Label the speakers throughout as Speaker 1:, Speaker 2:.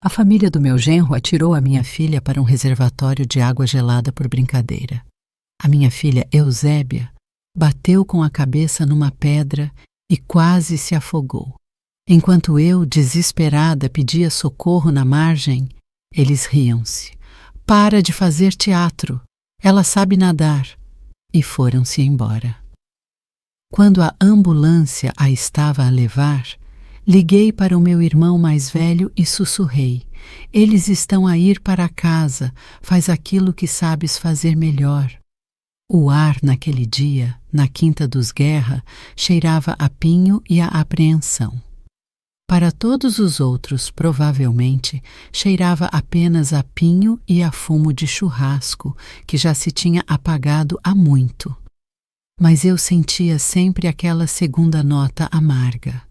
Speaker 1: A família do meu genro atirou a minha filha para um reservatório de água gelada por brincadeira. A minha filha Eusébia bateu com a cabeça numa pedra e quase se afogou. Enquanto eu, desesperada, pedia socorro na margem, eles riam-se. "Para de fazer teatro! Ela sabe nadar!" E foram-se embora. Quando a ambulância a estava a levar, liguei para o meu irmão mais velho e sussurrei: "Eles estão a ir para casa, faz aquilo que sabes fazer melhor." O ar naquele dia, na Quinta dos Guerra, cheirava a pinho e a apreensão. Para todos os outros, provavelmente, cheirava apenas a pinho e a fumo de churrasco, que já se tinha apagado há muito. Mas eu sentia sempre aquela segunda nota amarga.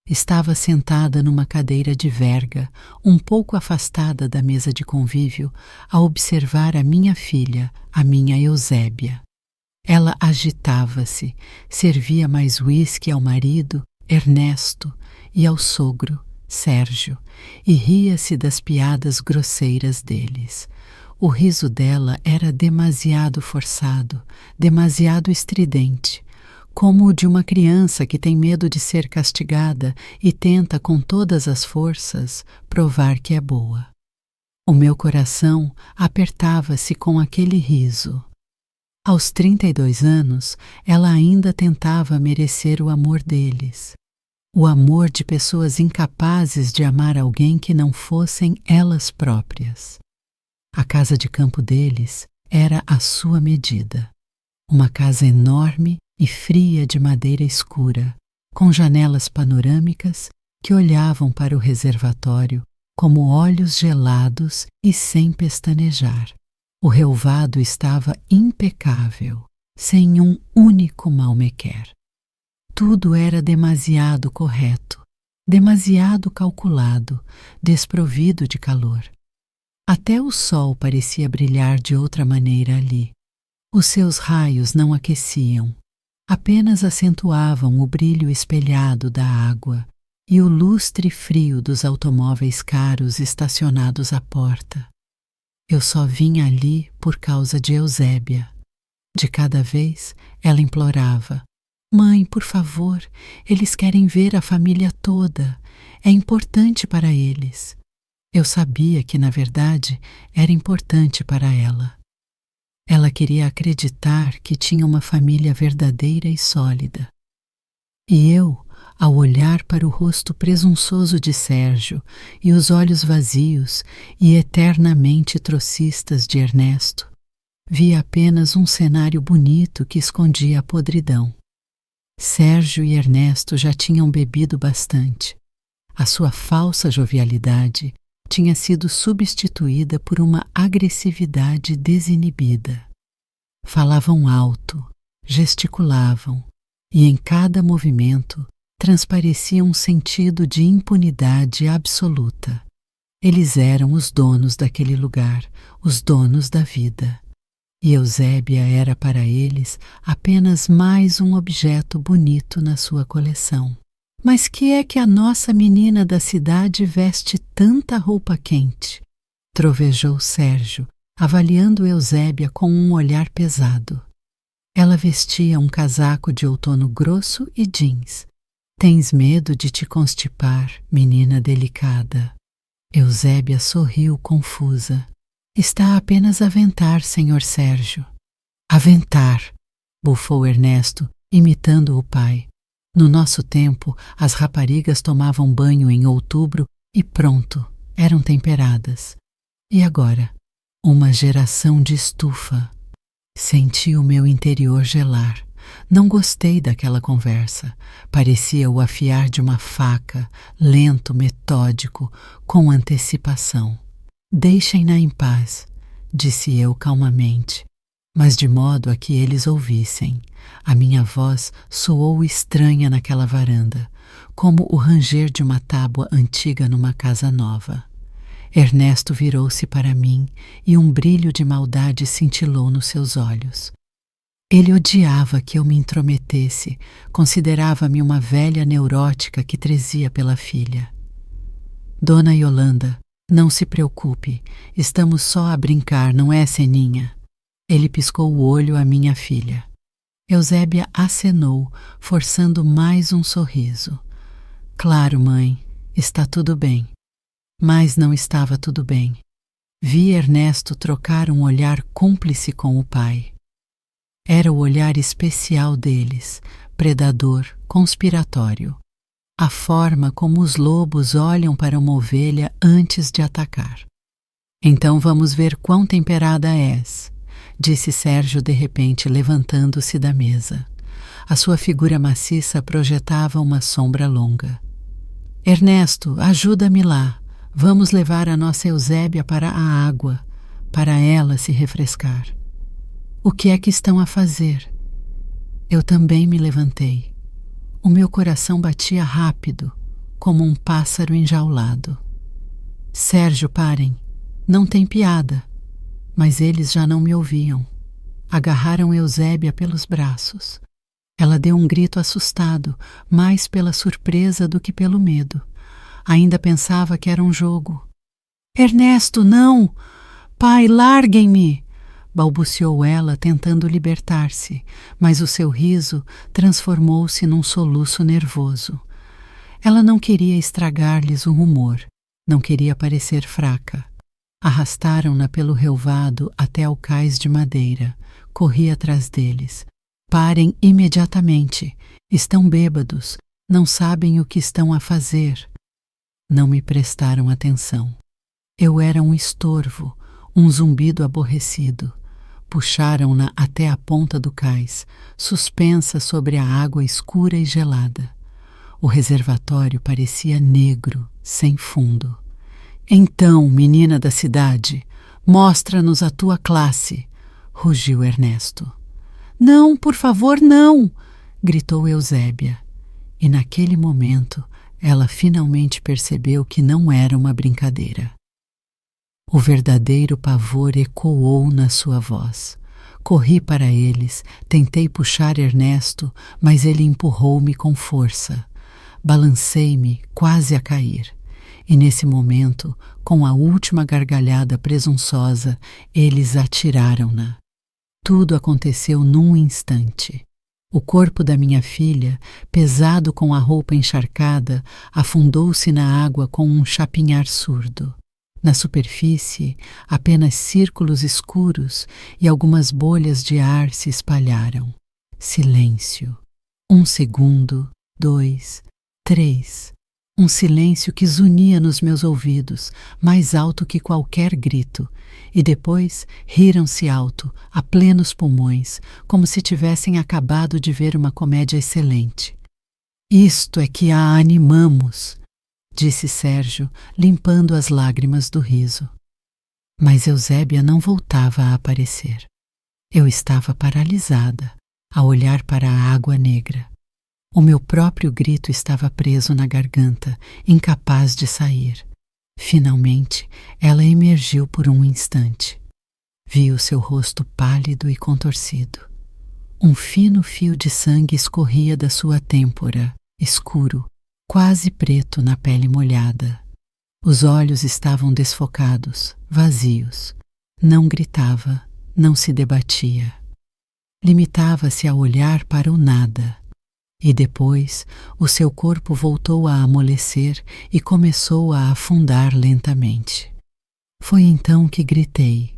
Speaker 1: Estava sentada numa cadeira de verga, um pouco afastada da mesa de convívio, a observar a minha filha, a minha Eusébia. Ela agitava-se, servia mais uísque ao marido, Ernesto, e ao sogro, Sérgio, e ria-se das piadas grosseiras deles. O riso dela era demasiado forçado, demasiado estridente, como o de uma criança que tem medo de ser castigada e tenta com todas as forças provar que é boa. O meu coração apertava-se com aquele riso. Aos 32 anos, ela ainda tentava merecer o amor deles. O amor de pessoas incapazes de amar alguém que não fossem elas próprias. A casa de campo deles era a sua medida. Uma casa enorme e fria de madeira escura, com janelas panorâmicas que olhavam para o reservatório como olhos gelados e sem pestanejar. O relvado estava impecável, sem um único mal-me-quer. Tudo era demasiado correto, demasiado calculado, desprovido de calor. Até o sol parecia brilhar de outra maneira ali. Os seus raios não aqueciam, apenas acentuavam o brilho espelhado da água e o lustre frio dos automóveis caros estacionados à porta. Eu só vim ali por causa de Eusébia. De cada vez ela implorava: "Mãe, por favor, eles querem ver a família toda. É importante para eles." Eu sabia que, na verdade, era importante para ela. Ela queria acreditar que tinha uma família verdadeira e sólida. E eu, ao olhar para o rosto presunçoso de Sérgio e os olhos vazios e eternamente trocistas de Ernesto, vi apenas um cenário bonito que escondia a podridão. Sérgio e Ernesto já tinham bebido bastante. A sua falsa jovialidade tinha sido substituída por uma agressividade desinibida. Falavam alto, gesticulavam, e em cada movimento transparecia um sentido de impunidade absoluta. Eles eram os donos daquele lugar, os donos da vida. E Eusébia era para eles apenas mais um objeto bonito na sua coleção. "Mas que é que a nossa menina da cidade veste tanta roupa quente?" trovejou Sérgio, avaliando Eusébia com um olhar pesado. Ela vestia um casaco de outono grosso e jeans. "Tens medo de te constipar, menina delicada." Eusébia sorriu confusa. "Está apenas a ventar, senhor Sérgio." "A ventar!" bufou Ernesto, imitando o pai. No nosso tempo, as raparigas tomavam banho em outubro e pronto, eram temperadas. E agora? Uma geração de estufa. Senti o meu interior gelar. Não gostei daquela conversa. Parecia o afiar de uma faca, lento, metódico, com antecipação. "Deixem-na em paz", disse eu calmamente, mas de modo a que eles ouvissem. A minha voz soou estranha naquela varanda, como o ranger de uma tábua antiga numa casa nova. Ernesto virou-se para mim e um brilho de maldade cintilou nos seus olhos. Ele odiava que eu me intrometesse, considerava-me uma velha neurótica que trezia pela filha. "Dona Yolanda", Não se preocupe, estamos só a brincar, não é, Seninha? Ele piscou o olho à minha filha. Eusébia acenou, forçando mais um sorriso. Claro, mãe, está tudo bem. Mas não estava tudo bem. Vi Ernesto trocar um olhar cúmplice com o pai. Era o olhar especial deles, predador, conspiratório. A forma como os lobos olham para uma ovelha antes de atacar. Então vamos ver quão temperada és, disse Sérgio de repente, levantando-se da mesa. A sua figura maciça projetava uma sombra longa. Ernesto, ajuda-me lá. Vamos levar a nossa Eusébia para a água, para ela se refrescar. O que é que estão a fazer? Eu também me levantei. O meu coração batia rápido, como um pássaro enjaulado. Sérgio, parem. Não tem piada. Mas eles já não me ouviam. Agarraram Eusébia pelos braços. Ela deu um grito assustado, mais pela surpresa do que pelo medo. Ainda pensava que era um jogo. Ernesto, não! Pai, larguem-me! Balbuciou ela, tentando libertar-se, mas o seu riso transformou-se num soluço nervoso. Ela não queria estragar-lhes o humor, não queria parecer fraca. Arrastaram-na pelo relvado até ao cais de madeira. Corri atrás deles. Parem imediatamente. Estão bêbados. Não sabem o que estão a fazer. Não me prestaram atenção. Eu era um estorvo, um zumbido aborrecido. Puxaram-na até a ponta do cais, suspensa sobre a água escura e gelada. O reservatório parecia negro, sem fundo. Então, menina da cidade, mostra-nos a tua classe, rugiu Ernesto. Não, por favor, não! Gritou Eusébia. E naquele momento, ela finalmente percebeu que não era uma brincadeira. O verdadeiro pavor ecoou na sua voz. Corri para eles, tentei puxar Ernesto, mas ele empurrou-me com força. Balancei-me, quase a cair. E nesse momento, com a última gargalhada presunçosa, eles atiraram-na. Tudo aconteceu num instante. O corpo da minha filha, pesado com a roupa encharcada, afundou-se na água com um chapinhar surdo. Na superfície, apenas círculos escuros e algumas bolhas de ar se espalharam. Silêncio. 1 segundo, 2, 3. Um silêncio que zunia nos meus ouvidos, mais alto que qualquer grito, e depois riram-se alto, a plenos pulmões, como se tivessem acabado de ver uma comédia excelente. Isto é que a animamos, disse Sérgio, limpando as lágrimas do riso. Mas Eusébia não voltava a aparecer. Eu estava paralisada, a olhar para a água negra. O meu próprio grito estava preso na garganta, incapaz de sair. Finalmente, ela emergiu por um instante. Vi o seu rosto pálido e contorcido. Um fino fio de sangue escorria da sua têmpora, escuro, quase preto na pele molhada. Os olhos estavam desfocados, vazios. Não gritava, não se debatia. Limitava-se a olhar para o nada. E depois, o seu corpo voltou a amolecer e começou a afundar lentamente. Foi então que gritei.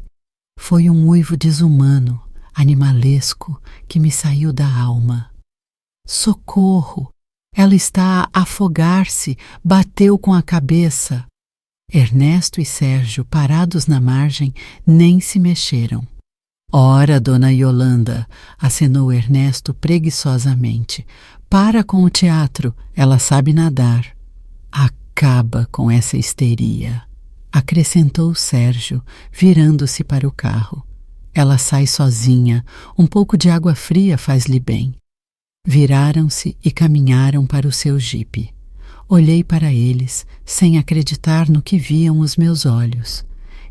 Speaker 1: Foi um uivo desumano, animalesco, que me saiu da alma. Socorro! Ela está a afogar-se, bateu com a cabeça. Ernesto e Sérgio, parados na margem, nem se mexeram. Ora, dona Yolanda, acenou Ernesto preguiçosamente. Para com o teatro, ela sabe nadar. Acaba com essa histeria, acrescentou Sérgio, virando-se para o carro. Ela sai sozinha, um pouco de água fria faz-lhe bem. Viraram-se e caminharam para o seu jipe. Olhei para eles, sem acreditar no que viam os meus olhos.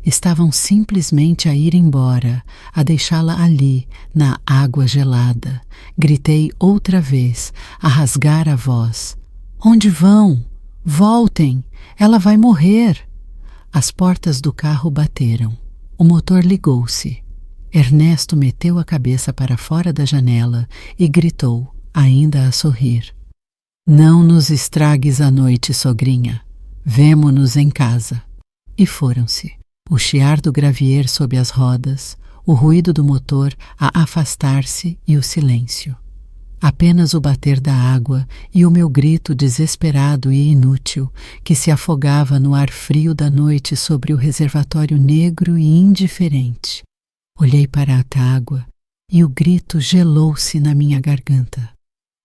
Speaker 1: Estavam simplesmente a ir embora, a deixá-la ali, na água gelada. Gritei outra vez, a rasgar a voz. Onde vão? Voltem! Ela vai morrer! As portas do carro bateram. O motor ligou-se. Ernesto meteu a cabeça para fora da janela e gritou, ainda a sorrir: "Não nos estragues a noite, sogrinha. Vemo-nos em casa." E foram-se. O chiar do gravier sob as rodas, o ruído do motor a afastar-se e o silêncio. Apenas o bater da água e o meu grito desesperado e inútil que se afogava no ar frio da noite sobre o reservatório negro e indiferente. Olhei para a água e o grito gelou-se na minha garganta.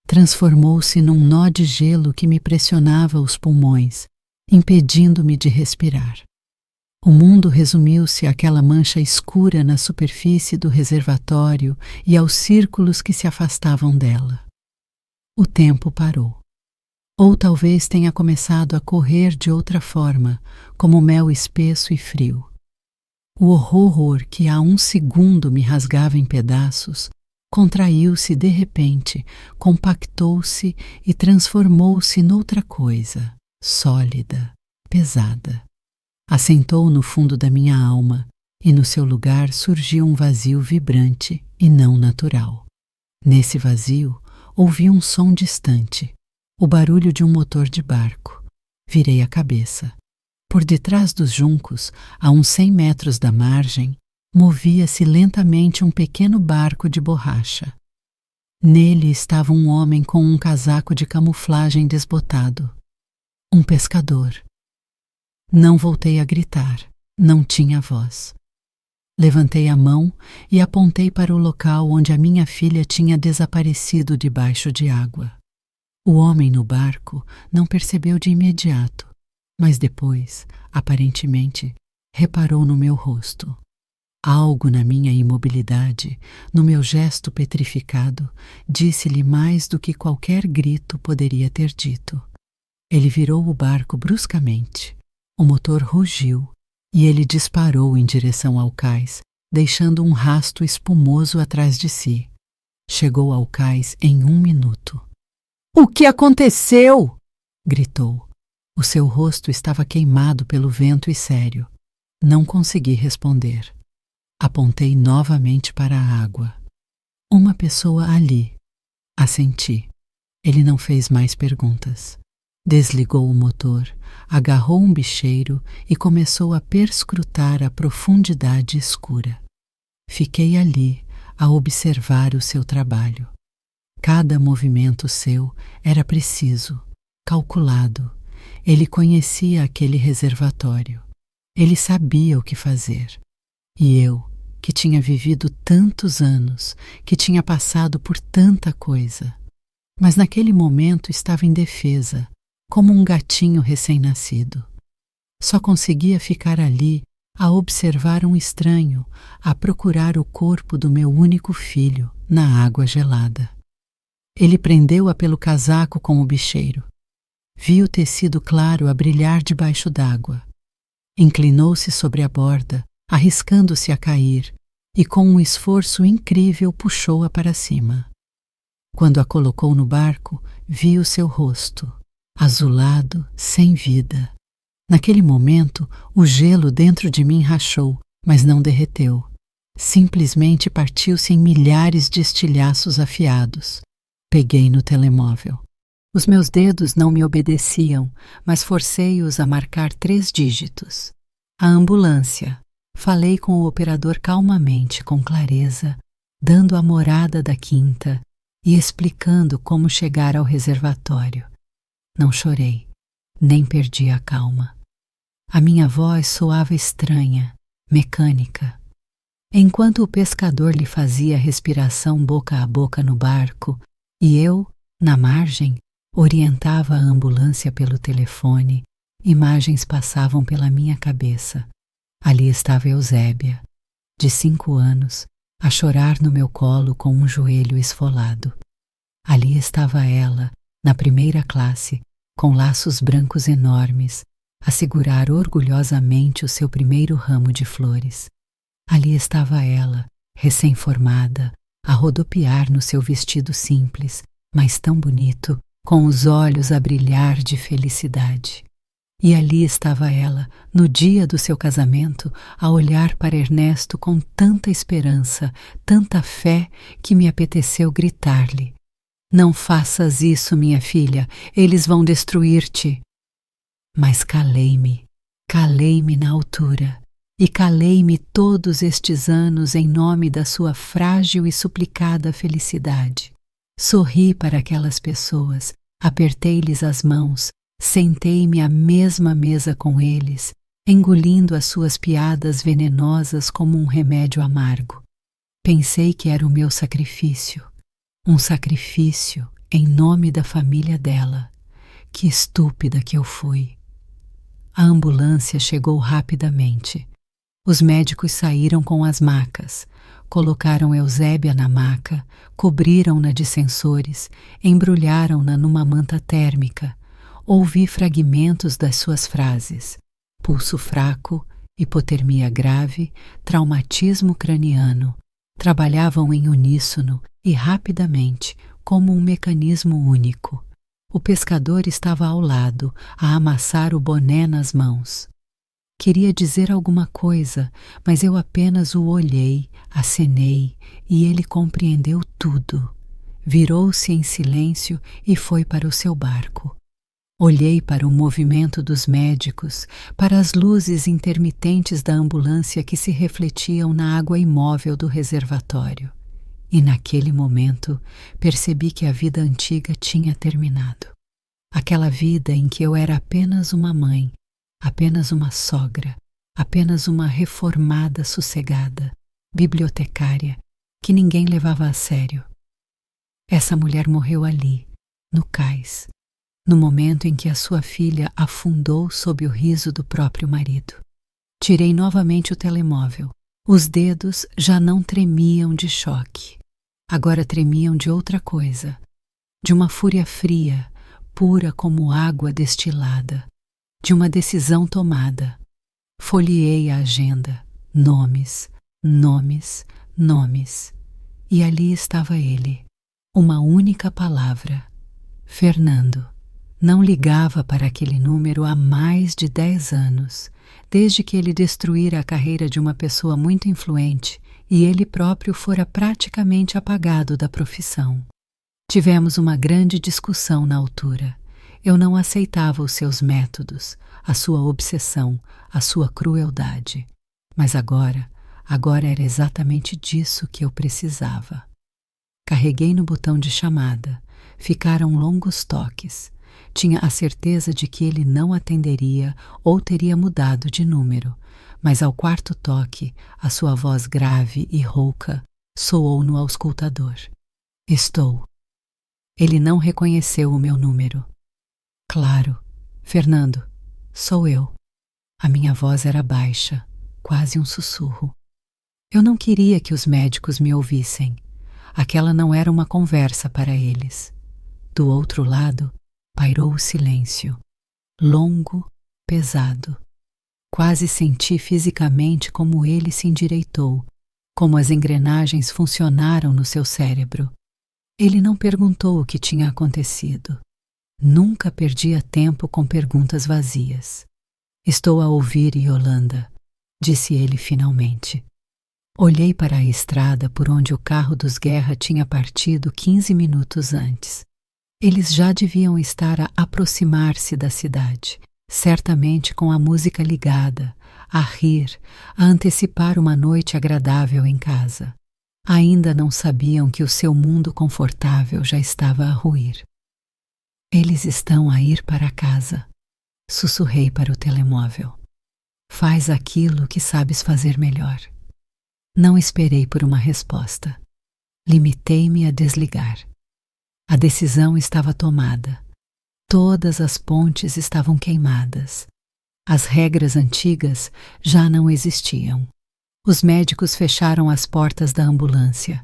Speaker 1: Transformou-se num nó de gelo que me pressionava os pulmões, impedindo-me de respirar. O mundo resumiu-se àquela mancha escura na superfície do reservatório e aos círculos que se afastavam dela. O tempo parou. Ou talvez tenha começado a correr de outra forma, como mel espesso e frio. O horror que há um segundo me rasgava em pedaços contraiu-se de repente, compactou-se e transformou-se noutra coisa, sólida, pesada. Assentou no fundo da minha alma e no seu lugar surgiu um vazio vibrante e não natural. Nesse vazio ouvi um som distante, o barulho de um motor de barco. Virei a cabeça. Por detrás dos juncos, a uns 100 metros da margem, movia-se lentamente um pequeno barco de borracha. Nele estava um homem com um casaco de camuflagem desbotado. Um pescador. Não voltei a gritar, não tinha voz. Levantei a mão e apontei para o local onde a minha filha tinha desaparecido debaixo de água. O homem no barco não percebeu de imediato, mas depois, aparentemente, reparou no meu rosto. Algo na minha imobilidade, no meu gesto petrificado, disse-lhe mais do que qualquer grito poderia ter dito. Ele virou o barco bruscamente. O motor rugiu e ele disparou em direção ao cais, deixando um rasto espumoso atrás de si. Chegou ao cais em 1 minuto. "O que aconteceu?" gritou. O seu rosto estava queimado pelo vento e sério. Não consegui responder. Apontei novamente para a água. "Uma pessoa ali." Assenti. Ele não fez mais perguntas. Desligou o motor, agarrou um bicheiro e começou a perscrutar a profundidade escura. Fiquei ali, a observar o seu trabalho. Cada movimento seu era preciso, calculado. Ele conhecia aquele reservatório. Ele sabia o que fazer. E eu, que tinha vivido tantos anos, que tinha passado por tanta coisa, mas naquele momento estava indefesa, como um gatinho recém-nascido. Só conseguia ficar ali a observar um estranho, a procurar o corpo do meu único filho na água gelada. Ele prendeu-a pelo casaco com o bicheiro. Vi o tecido claro a brilhar debaixo d'água. Inclinou-se sobre a borda, arriscando-se a cair, e com um esforço incrível puxou-a para cima. Quando a colocou no barco, vi o seu rosto, azulado, sem vida. Naquele momento, o gelo dentro de mim rachou, mas não derreteu. Simplesmente partiu-se em milhares de estilhaços afiados. Peguei no telemóvel. Os meus dedos não me obedeciam, mas forcei-os a marcar 3 dígitos. A ambulância. Falei com o operador calmamente, com clareza, dando a morada da quinta e explicando como chegar ao reservatório. Não chorei, nem perdi a calma. A minha voz soava estranha, mecânica. Enquanto o pescador lhe fazia respiração boca a boca no barco e eu, na margem, orientava a ambulância pelo telefone, imagens passavam pela minha cabeça. Ali estava Eusébia, de 5 anos, a chorar no meu colo com um joelho esfolado. Ali estava ela, na primeira classe, com laços brancos enormes, a segurar orgulhosamente o seu primeiro ramo de flores. Ali estava ela, recém-formada, a rodopiar no seu vestido simples, mas tão bonito, com os olhos a brilhar de felicidade. E ali estava ela, no dia do seu casamento, a olhar para Ernesto com tanta esperança, tanta fé, que me apeteceu gritar-lhe: "Não faças isso, minha filha, eles vão destruir-te." Mas calei-me na altura, e calei-me todos estes anos em nome da sua frágil e suplicada felicidade. Sorri para aquelas pessoas, apertei-lhes as mãos, sentei-me à mesma mesa com eles, engolindo as suas piadas venenosas como um remédio amargo. Pensei que era o meu sacrifício, um sacrifício em nome da família dela. Que estúpida que eu fui! A ambulância chegou rapidamente. Os médicos saíram com as macas, colocaram Eusébia na maca, cobriram-na de sensores, embrulharam-na numa manta térmica. Ouvi fragmentos das suas frases: pulso fraco, hipotermia grave, traumatismo craniano. Trabalhavam em uníssono e rapidamente, como um mecanismo único. O pescador estava ao lado, a amassar o boné nas mãos. Queria dizer alguma coisa, mas eu apenas o olhei, acenei, e ele compreendeu tudo. Virou-se em silêncio e foi para o seu barco. Olhei para o movimento dos médicos, para as luzes intermitentes da ambulância que se refletiam na água imóvel do reservatório. E naquele momento percebi que a vida antiga tinha terminado. Aquela vida em que eu era apenas uma mãe, apenas uma sogra, apenas uma reformada sossegada, bibliotecária, que ninguém levava a sério. Essa mulher morreu ali, no cais, no momento em que a sua filha afundou sob o riso do próprio marido. Tirei novamente o telemóvel. Os dedos já não tremiam de choque. Agora tremiam de outra coisa, de uma fúria fria, pura como água destilada, de uma decisão tomada. Folheei a agenda, nomes, nomes, nomes. E ali estava ele, uma única palavra: Fernando. Não ligava para aquele número há mais de 10 anos, desde que ele destruíra a carreira de uma pessoa muito influente e ele próprio fora praticamente apagado da profissão. Tivemos uma grande discussão na altura. Eu não aceitava os seus métodos, a sua obsessão, a sua crueldade. Mas agora era exatamente disso que eu precisava. Carreguei no botão de chamada. Ficaram longos toques. Tinha a certeza de que ele não atenderia ou teria mudado de número, mas ao quarto toque, a sua voz grave e rouca soou no auscultador. Estou. Ele não reconheceu o meu número. Claro, Fernando, sou eu. A minha voz era baixa, quase um sussurro. Eu não queria que os médicos me ouvissem. Aquela não era uma conversa para eles. Do outro lado, pairou o silêncio, longo, pesado. Quase senti fisicamente como ele se endireitou, como as engrenagens funcionaram no seu cérebro. Ele não perguntou o que tinha acontecido. Nunca perdia tempo com perguntas vazias. Estou a ouvir, Yolanda, disse ele finalmente. Olhei para a estrada por onde o carro dos Guerra tinha partido 15 minutos antes. Eles já deviam estar a aproximar-se da cidade, certamente com a música ligada, a rir, a antecipar uma noite agradável em casa. Ainda não sabiam que o seu mundo confortável já estava a ruir. Eles estão a ir para casa, sussurrei para o telemóvel. Faz aquilo que sabes fazer melhor. Não esperei por uma resposta. Limitei-me a desligar. A decisão estava tomada. Todas as pontes estavam queimadas. As regras antigas já não existiam. Os médicos fecharam as portas da ambulância.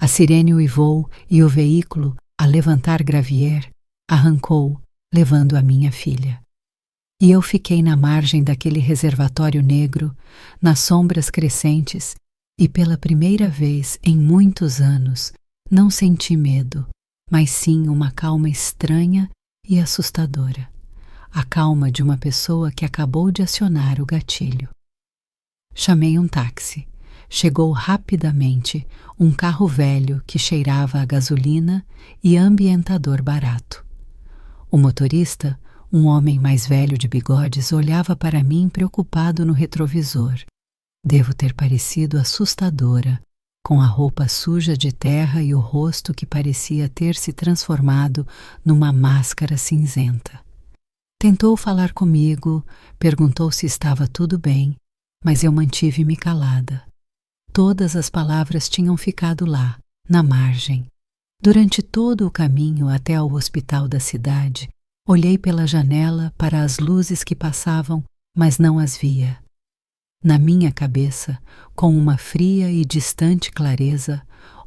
Speaker 1: A sirene uivou e o veículo, a levantar Gravier, arrancou, levando a minha filha. E eu fiquei na margem daquele reservatório negro, nas sombras crescentes, e pela primeira vez em muitos anos não senti medo, mas sim uma calma estranha e assustadora. a calma de uma pessoa que acabou de acionar o gatilho. Chamei um táxi. Chegou rapidamente um carro velho que cheirava a gasolina e ambientador barato. O motorista, um homem mais velho de bigodes, olhava para mim preocupado no retrovisor. Devo ter parecido assustadora, com a roupa suja de terra e o rosto que parecia ter se transformado numa máscara cinzenta. Tentou falar comigo, perguntou se estava tudo bem, mas eu mantive-me calada. Todas as palavras tinham ficado lá, na margem. Durante todo o caminho até ao hospital da cidade, olhei pela janela para as luzes que passavam, mas não as via. Na minha cabeça, com uma fria e distante clareza,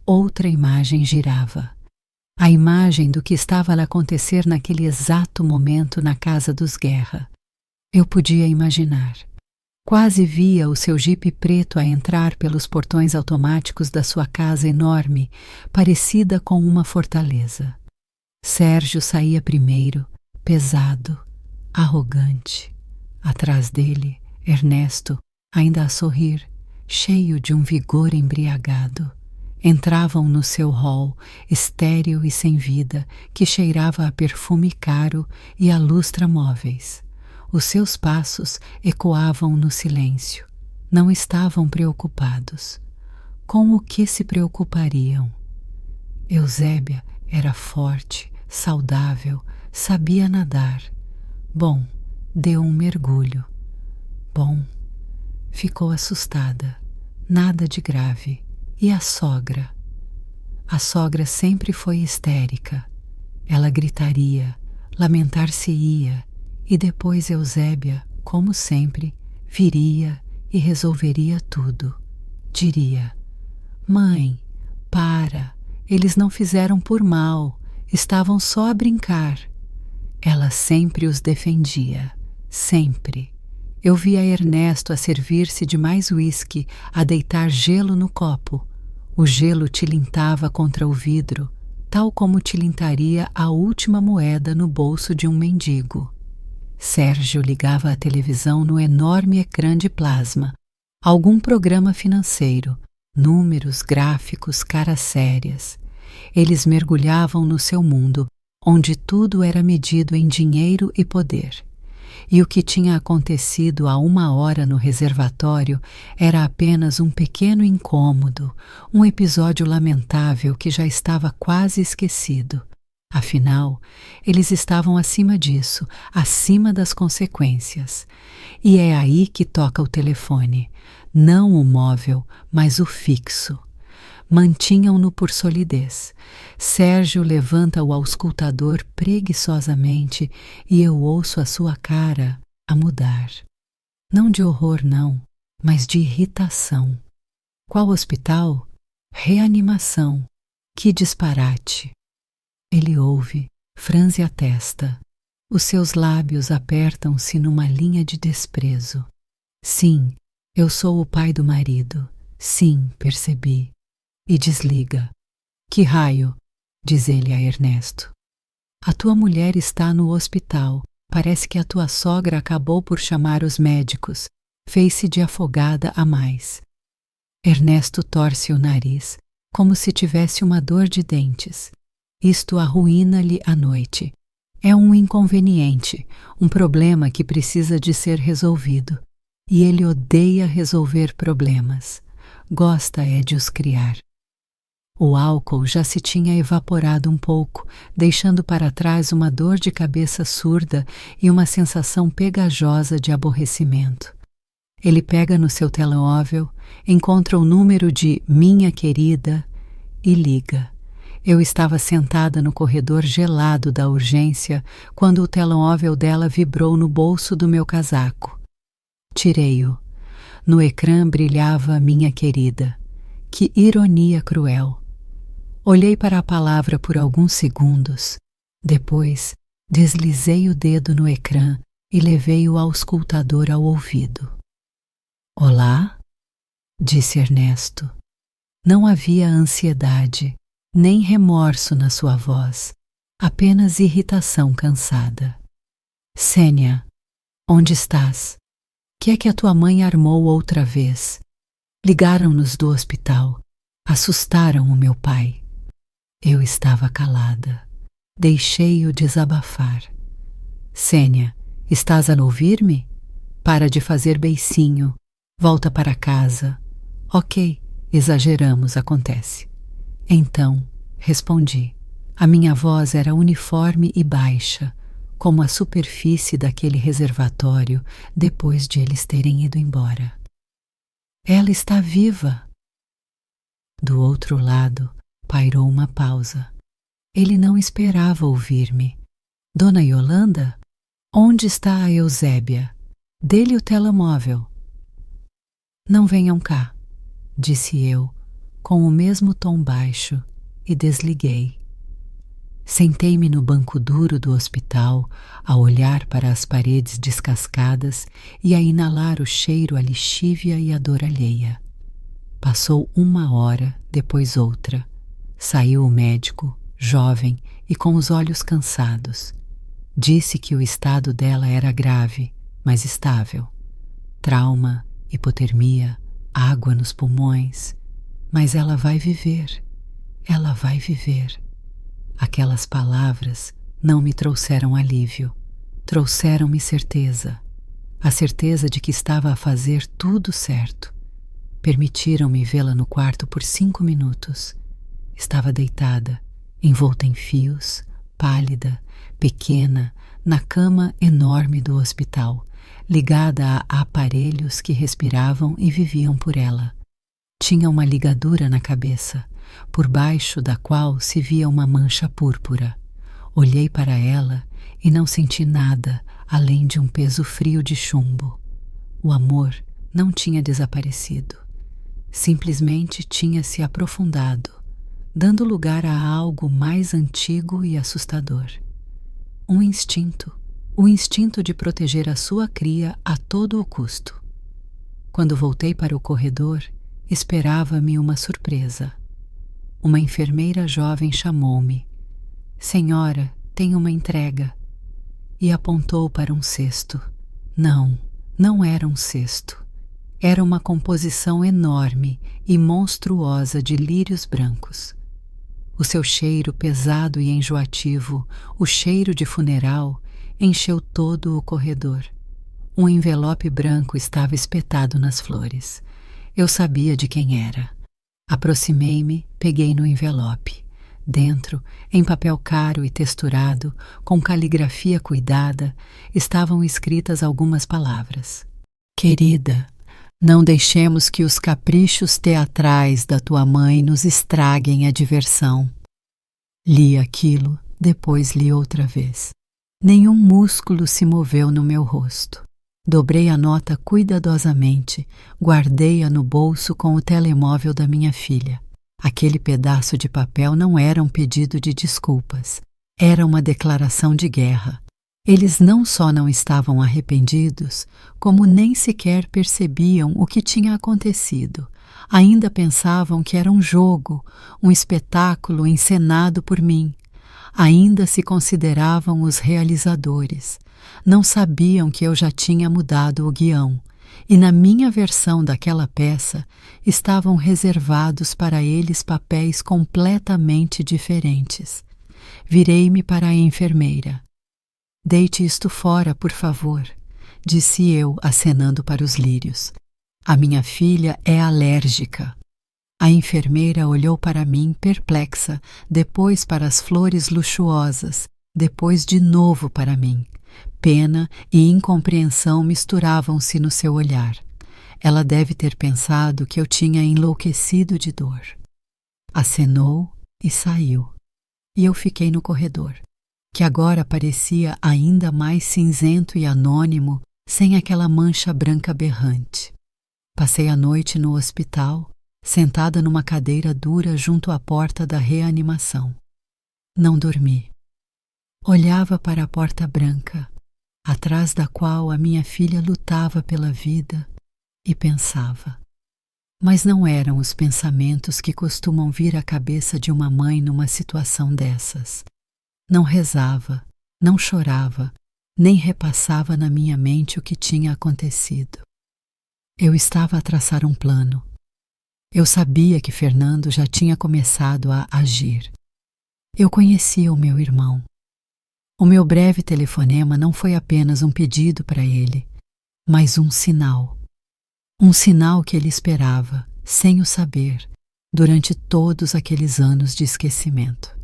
Speaker 1: outra imagem girava. A imagem do que estava a acontecer naquele exato momento na casa dos Guerra. Eu podia imaginar. Quase via o seu jipe preto a entrar pelos portões automáticos da sua casa enorme, parecida com uma fortaleza. Sérgio saía primeiro, pesado, arrogante. Atrás dele, Ernesto, ainda a sorrir, cheio de um vigor embriagado. Entravam no seu hall, estéril e sem vida, que cheirava a perfume caro e a lustra móveis. Os seus passos ecoavam no silêncio. Não estavam preocupados. Com o que se preocupariam? Eusébia era forte, saudável, sabia nadar. Bom, deu um mergulho. Bom, ficou assustada. Nada de grave. E a sogra? A sogra sempre foi histérica. Ela gritaria, lamentar-se-ia, e depois Eusébia, como sempre, viria e resolveria tudo. Diria: Mãe, para, eles não fizeram por mal, estavam só a brincar. Ela sempre os defendia, sempre. Eu via Ernesto a servir-se de mais uísque, a deitar gelo no copo. O gelo tilintava contra o vidro, tal como tilintaria a última moeda no bolso de um mendigo. Sérgio ligava a televisão no enorme ecrã de plasma. Algum programa financeiro, números, gráficos, caras sérias. Eles mergulhavam no seu mundo, onde tudo era medido em dinheiro e poder. E o que tinha acontecido há 1 hora no reservatório era apenas um pequeno incômodo, um episódio lamentável que já estava quase esquecido. Afinal, eles estavam acima disso, acima das consequências. E é aí que toca o telefone, não o móvel, mas o fixo. Mantinham-no por solidez. Sérgio levanta o auscultador preguiçosamente e eu ouço a sua cara a mudar. Não de horror, não, mas de irritação. Qual hospital? Reanimação. Que disparate! Ele ouve, franze a testa. Os seus lábios apertam-se numa linha de desprezo. Sim, eu sou o pai do marido. Sim, percebi. E desliga. Que raio? Diz ele a Ernesto. A tua mulher está no hospital. Parece que a tua sogra acabou por chamar os médicos. Fez-se de afogada a mais. Ernesto torce o nariz, como se tivesse uma dor de dentes. Isto arruína-lhe a noite. É um inconveniente, um problema que precisa de ser resolvido. E ele odeia resolver problemas. Gosta é de os criar. O álcool já se tinha evaporado um pouco, deixando para trás uma dor de cabeça surda e uma sensação pegajosa de aborrecimento. Ele pega no seu telemóvel, encontra o número de Minha Querida e liga. Eu estava sentada no corredor gelado da urgência quando o telemóvel dela vibrou no bolso do meu casaco. Tirei-o. No ecrã brilhava Minha Querida. Que ironia cruel. Olhei para a palavra por alguns segundos. Depois, deslizei o dedo no ecrã e levei o auscultador ao ouvido. Olá? Disse Ernesto. Não havia ansiedade, nem remorso na sua voz, apenas irritação cansada. Sênia, onde estás? Que é que a tua mãe armou outra vez? Ligaram-nos do hospital. Assustaram o meu pai. Eu estava calada. Deixei-o desabafar. Sênia, estás a ouvir-me? Para de fazer beicinho. Volta para casa. Ok, exageramos, acontece. Então, respondi. A minha voz era uniforme e baixa, como a superfície daquele reservatório depois de eles terem ido embora. Ela está viva. Do outro lado, pairou uma pausa. Ele não esperava ouvir-me. Dona Yolanda? Onde está a Eusébia? Dê-lhe o telemóvel. Não venham cá, disse eu, com o mesmo tom baixo, e desliguei. Sentei-me no banco duro do hospital, a olhar para as paredes descascadas e a inalar o cheiro à lixívia e à dor alheia. Passou 1 hora, depois outra. Saiu o médico, jovem e com os olhos cansados. Disse que o estado dela era grave, mas estável. Trauma, hipotermia, água nos pulmões. Mas ela vai viver. Ela vai viver. Aquelas palavras não me trouxeram alívio. Trouxeram-me certeza. A certeza de que estava a fazer tudo certo. Permitiram-me vê-la no quarto por 5 minutos. Estava deitada, envolta em fios, pálida, pequena, na cama enorme do hospital, ligada a aparelhos que respiravam e viviam por ela. Tinha uma ligadura na cabeça, por baixo da qual se via uma mancha púrpura. Olhei para ela e não senti nada além de um peso frio de chumbo. O amor não tinha desaparecido. Simplesmente tinha se aprofundado, dando lugar a algo mais antigo e assustador. Um instinto, o instinto de proteger a sua cria a todo o custo. Quando voltei para o corredor, esperava-me uma surpresa. Uma enfermeira jovem chamou-me. Senhora, tem uma entrega. E apontou para um cesto. Não, não era um cesto. Era uma composição enorme e monstruosa de lírios brancos. O seu cheiro pesado e enjoativo, o cheiro de funeral, encheu todo o corredor. Um envelope branco estava espetado nas flores. Eu sabia de quem era. Aproximei-me, peguei no envelope. Dentro, em papel caro e texturado, com caligrafia cuidada, estavam escritas algumas palavras. Querida, não deixemos que os caprichos teatrais da tua mãe nos estraguem a diversão. Li aquilo, depois li outra vez. Nenhum músculo se moveu no meu rosto. Dobrei a nota cuidadosamente, guardei-a no bolso com o telemóvel da minha filha. Aquele pedaço de papel não era um pedido de desculpas, era uma declaração de guerra. Eles não só não estavam arrependidos, como nem sequer percebiam o que tinha acontecido. Ainda pensavam que era um jogo, um espetáculo encenado por mim. Ainda se consideravam os realizadores. Não sabiam que eu já tinha mudado o guião, e na minha versão daquela peça estavam reservados para eles papéis completamente diferentes. Virei-me para a enfermeira. Deite isto fora, por favor, disse eu, acenando para os lírios. A minha filha é alérgica. A enfermeira olhou para mim perplexa, depois para as flores luxuosas, depois de novo para mim. Pena e incompreensão misturavam-se no seu olhar. Ela deve ter pensado que eu tinha enlouquecido de dor. Acenou e saiu. E eu fiquei no corredor, que agora parecia ainda mais cinzento e anônimo, sem aquela mancha branca berrante. Passei a noite no hospital, sentada numa cadeira dura junto à porta da reanimação. Não dormi. Olhava para a porta branca, atrás da qual a minha filha lutava pela vida, e pensava. Mas não eram os pensamentos que costumam vir à cabeça de uma mãe numa situação dessas. Não rezava, não chorava, nem repassava na minha mente o que tinha acontecido. Eu estava a traçar um plano. Eu sabia que Fernando já tinha começado a agir. Eu conhecia o meu irmão. O meu breve telefonema não foi apenas um pedido para ele, mas um sinal. Um sinal que ele esperava, sem o saber, durante todos aqueles anos de esquecimento.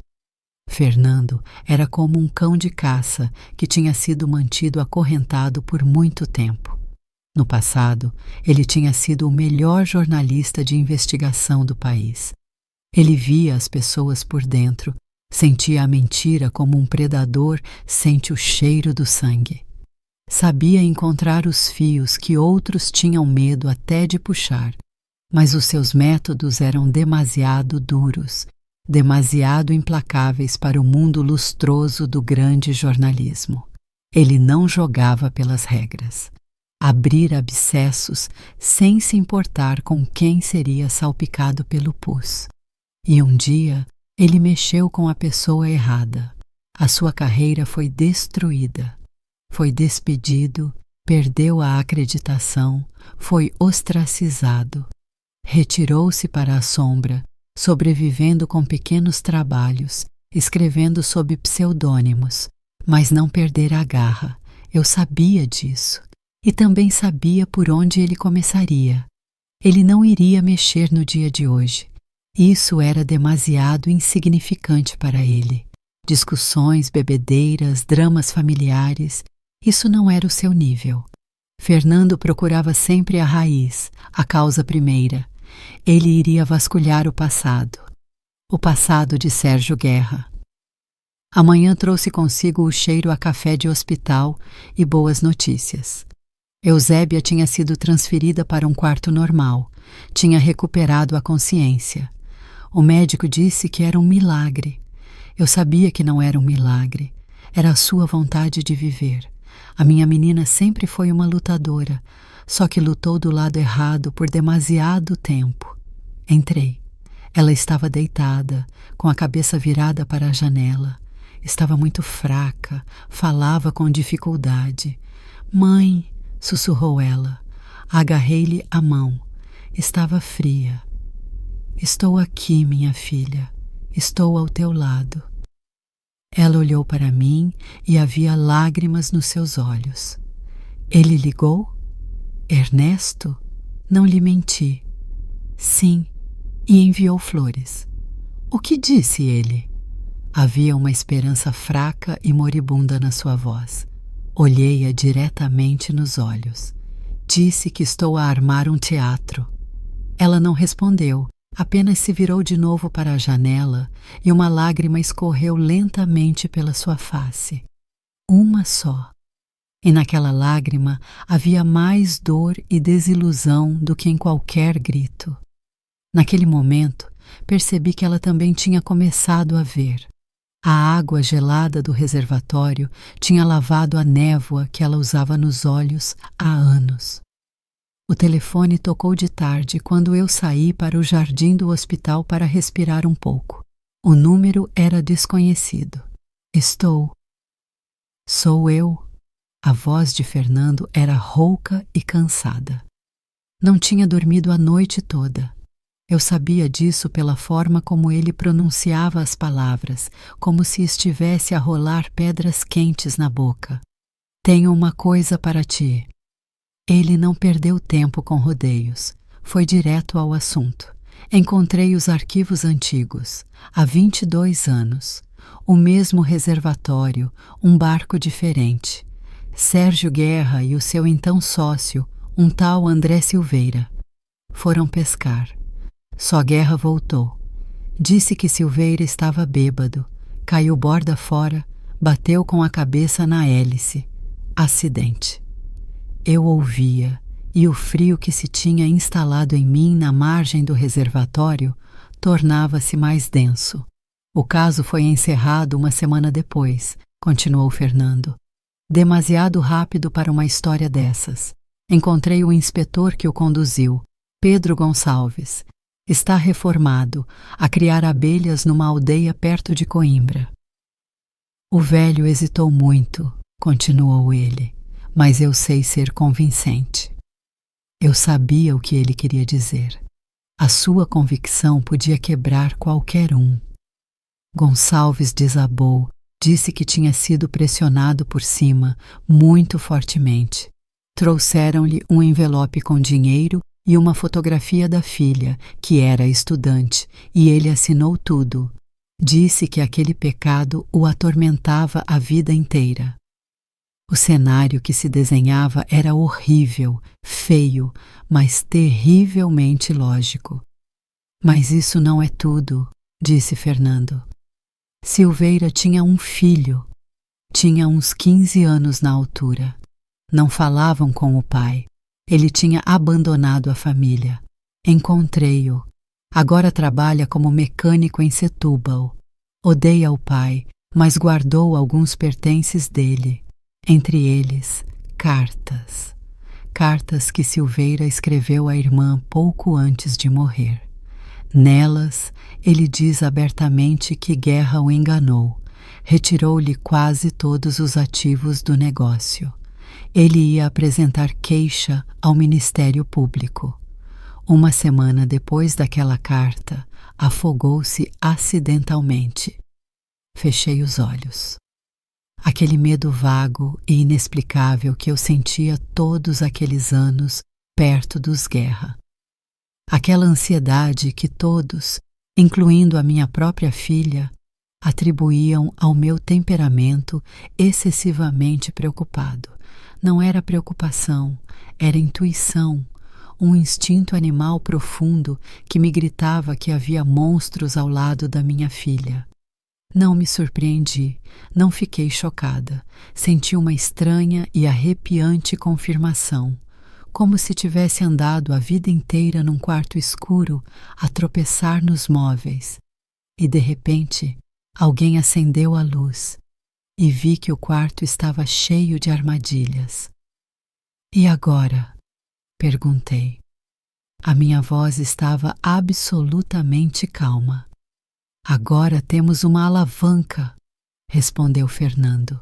Speaker 1: Fernando era como um cão de caça que tinha sido mantido acorrentado por muito tempo. No passado, ele tinha sido o melhor jornalista de investigação do país. Ele via as pessoas por dentro, sentia a mentira como um predador sente o cheiro do sangue. Sabia encontrar os fios que outros tinham medo até de puxar, mas os seus métodos eram demasiado duros, demasiado implacáveis para o mundo lustroso do grande jornalismo. Ele não jogava pelas regras. Abria abscessos sem se importar com quem seria salpicado pelo pus. E um dia ele mexeu com a pessoa errada. A sua carreira foi destruída. Foi despedido, perdeu a acreditação, foi ostracizado. Retirou-se para a sombra, sobrevivendo com pequenos trabalhos, escrevendo sob pseudônimos, mas não perder a garra. Eu sabia disso. E também sabia por onde ele começaria. Ele não iria mexer no dia de hoje. Isso era demasiado insignificante para ele. Discussões, bebedeiras, dramas familiares, isso não era o seu nível. Fernando procurava sempre a raiz, a causa primeira. Ele iria vasculhar o passado de Sérgio Guerra. A manhã trouxe consigo o cheiro a café de hospital e boas notícias. Eusébia tinha sido transferida para um quarto normal, tinha recuperado a consciência. O médico disse que era um milagre. Eu sabia que não era um milagre, era a sua vontade de viver. A minha menina sempre foi uma lutadora, só que lutou do lado errado por demasiado tempo. Entrei. Ela estava deitada, com a cabeça virada para a janela. Estava muito fraca, falava com dificuldade. Mãe, sussurrou ela. Agarrei-lhe a mão. Estava fria. Estou aqui, minha filha. Estou ao teu lado. Ela olhou para mim e havia lágrimas nos seus olhos. Ele ligou? Ernesto? Não lhe menti. Sim, e enviou flores. O que disse ele? Havia uma esperança fraca e moribunda na sua voz. Olhei-a diretamente nos olhos. Disse que estou a armar um teatro. Ela não respondeu, apenas se virou de novo para a janela e uma lágrima escorreu lentamente pela sua face. Uma só. E naquela lágrima havia mais dor e desilusão do que em qualquer grito. Naquele momento, percebi que ela também tinha começado a ver. A água gelada do reservatório tinha lavado a névoa que ela usava nos olhos há anos. O telefone tocou de tarde quando eu saí para o jardim do hospital para respirar um pouco. O número era desconhecido. Estou. Sou eu. A voz de Fernando era rouca e cansada. Não tinha dormido a noite toda. Eu sabia disso pela forma como ele pronunciava as palavras, como se estivesse a rolar pedras quentes na boca. Tenho uma coisa para ti. Ele não perdeu tempo com rodeios. Foi direto ao assunto. Encontrei os arquivos antigos, há 22 anos. O mesmo reservatório, um barco diferente. Sérgio Guerra e o seu então sócio, um tal André Silveira. Foram pescar. Só Guerra voltou. Disse que Silveira estava bêbado, caiu borda fora, bateu com a cabeça na hélice. Acidente. Eu ouvia, e o frio que se tinha instalado em mim na margem do reservatório tornava-se mais denso. O caso foi encerrado uma semana depois, continuou Fernando. Demasiado rápido para uma história dessas. Encontrei o inspetor que o conduziu, Pedro Gonçalves. Está reformado, a criar abelhas numa aldeia perto de Coimbra. O velho hesitou muito, continuou ele, mas eu sei ser convincente. Eu sabia o que ele queria dizer. A sua convicção podia quebrar qualquer um. Gonçalves desabou, disse que tinha sido pressionado por cima, muito fortemente. Trouxeram-lhe um envelope com dinheiro e uma fotografia da filha, que era estudante, e ele assinou tudo. Disse que aquele pecado o atormentava a vida inteira. O cenário que se desenhava era horrível, feio, mas terrivelmente lógico. Mas isso não é tudo, disse Fernando. Silveira tinha um filho. Tinha uns 15 anos na altura. Não falavam com o pai. Ele tinha abandonado a família. Encontrei-o. Agora trabalha como mecânico em Setúbal. Odeia o pai, mas guardou alguns pertences dele. Entre eles, cartas. Cartas que Silveira escreveu à irmã pouco antes de morrer. Nelas, ele diz abertamente que Guerra o enganou. Retirou-lhe quase todos os ativos do negócio. Ele ia apresentar queixa ao Ministério Público. Uma semana depois daquela carta, afogou-se acidentalmente. Fechei os olhos. Aquele medo vago e inexplicável que eu sentia todos aqueles anos perto dos Guerra. Aquela ansiedade que todos, incluindo a minha própria filha, atribuíam ao meu temperamento excessivamente preocupado. Não era preocupação, era intuição, um instinto animal profundo que me gritava que havia monstros ao lado da minha filha. Não me surpreendi, não fiquei chocada. Senti uma estranha e arrepiante confirmação, como se tivesse andado a vida inteira num quarto escuro a tropeçar nos móveis. E de repente, alguém acendeu a luz e vi que o quarto estava cheio de armadilhas. E agora? Perguntei. A minha voz estava absolutamente calma. Agora temos uma alavanca, respondeu Fernando.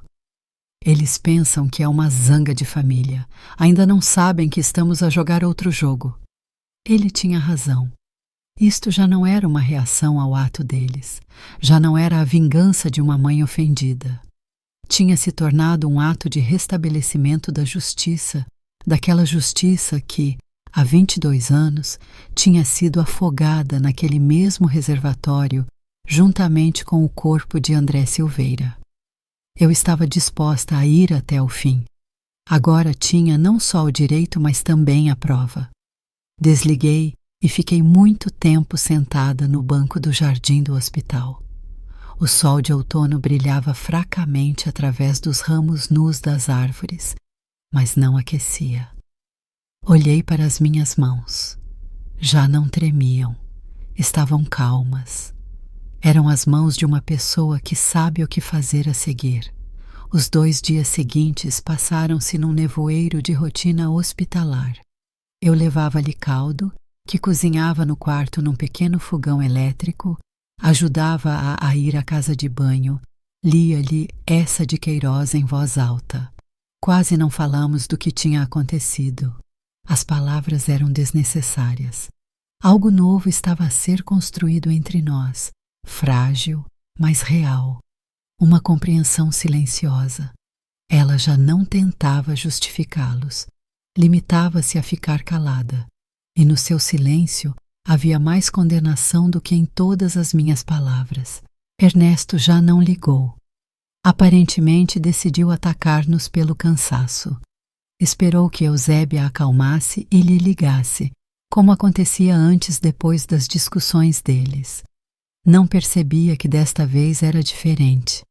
Speaker 1: Eles pensam que é uma zanga de família. Ainda não sabem que estamos a jogar outro jogo. Ele tinha razão. Isto já não era uma reação ao ato deles. Já não era a vingança de uma mãe ofendida. Tinha se tornado um ato de restabelecimento da justiça, daquela justiça que, há 22 anos, tinha sido afogada naquele mesmo reservatório, juntamente com o corpo de André Silveira. Eu estava disposta a ir até o fim. Agora tinha não só o direito, mas também a prova. Desliguei e fiquei muito tempo sentada no banco do jardim do hospital. O sol de outono brilhava fracamente através dos ramos nus das árvores, mas não aquecia. Olhei para as minhas mãos. Já não tremiam, estavam calmas. Eram as mãos de uma pessoa que sabe o que fazer a seguir. Os 2 dias seguintes passaram-se num nevoeiro de rotina hospitalar. Eu levava-lhe caldo, que cozinhava no quarto num pequeno fogão elétrico, ajudava-a a ir à casa de banho, lia-lhe Essa de Queiroz em voz alta. Quase não falamos do que tinha acontecido. As palavras eram desnecessárias. Algo novo estava a ser construído entre nós, frágil, mas real. Uma compreensão silenciosa. Ela já não tentava justificá-los. Limitava-se a ficar calada. E no seu silêncio havia mais condenação do que em todas as minhas palavras. Ernesto já não ligou. Aparentemente decidiu atacar-nos pelo cansaço. Esperou que Eusébia a acalmasse e lhe ligasse, como acontecia antes depois das discussões deles. Não percebia que desta vez era diferente.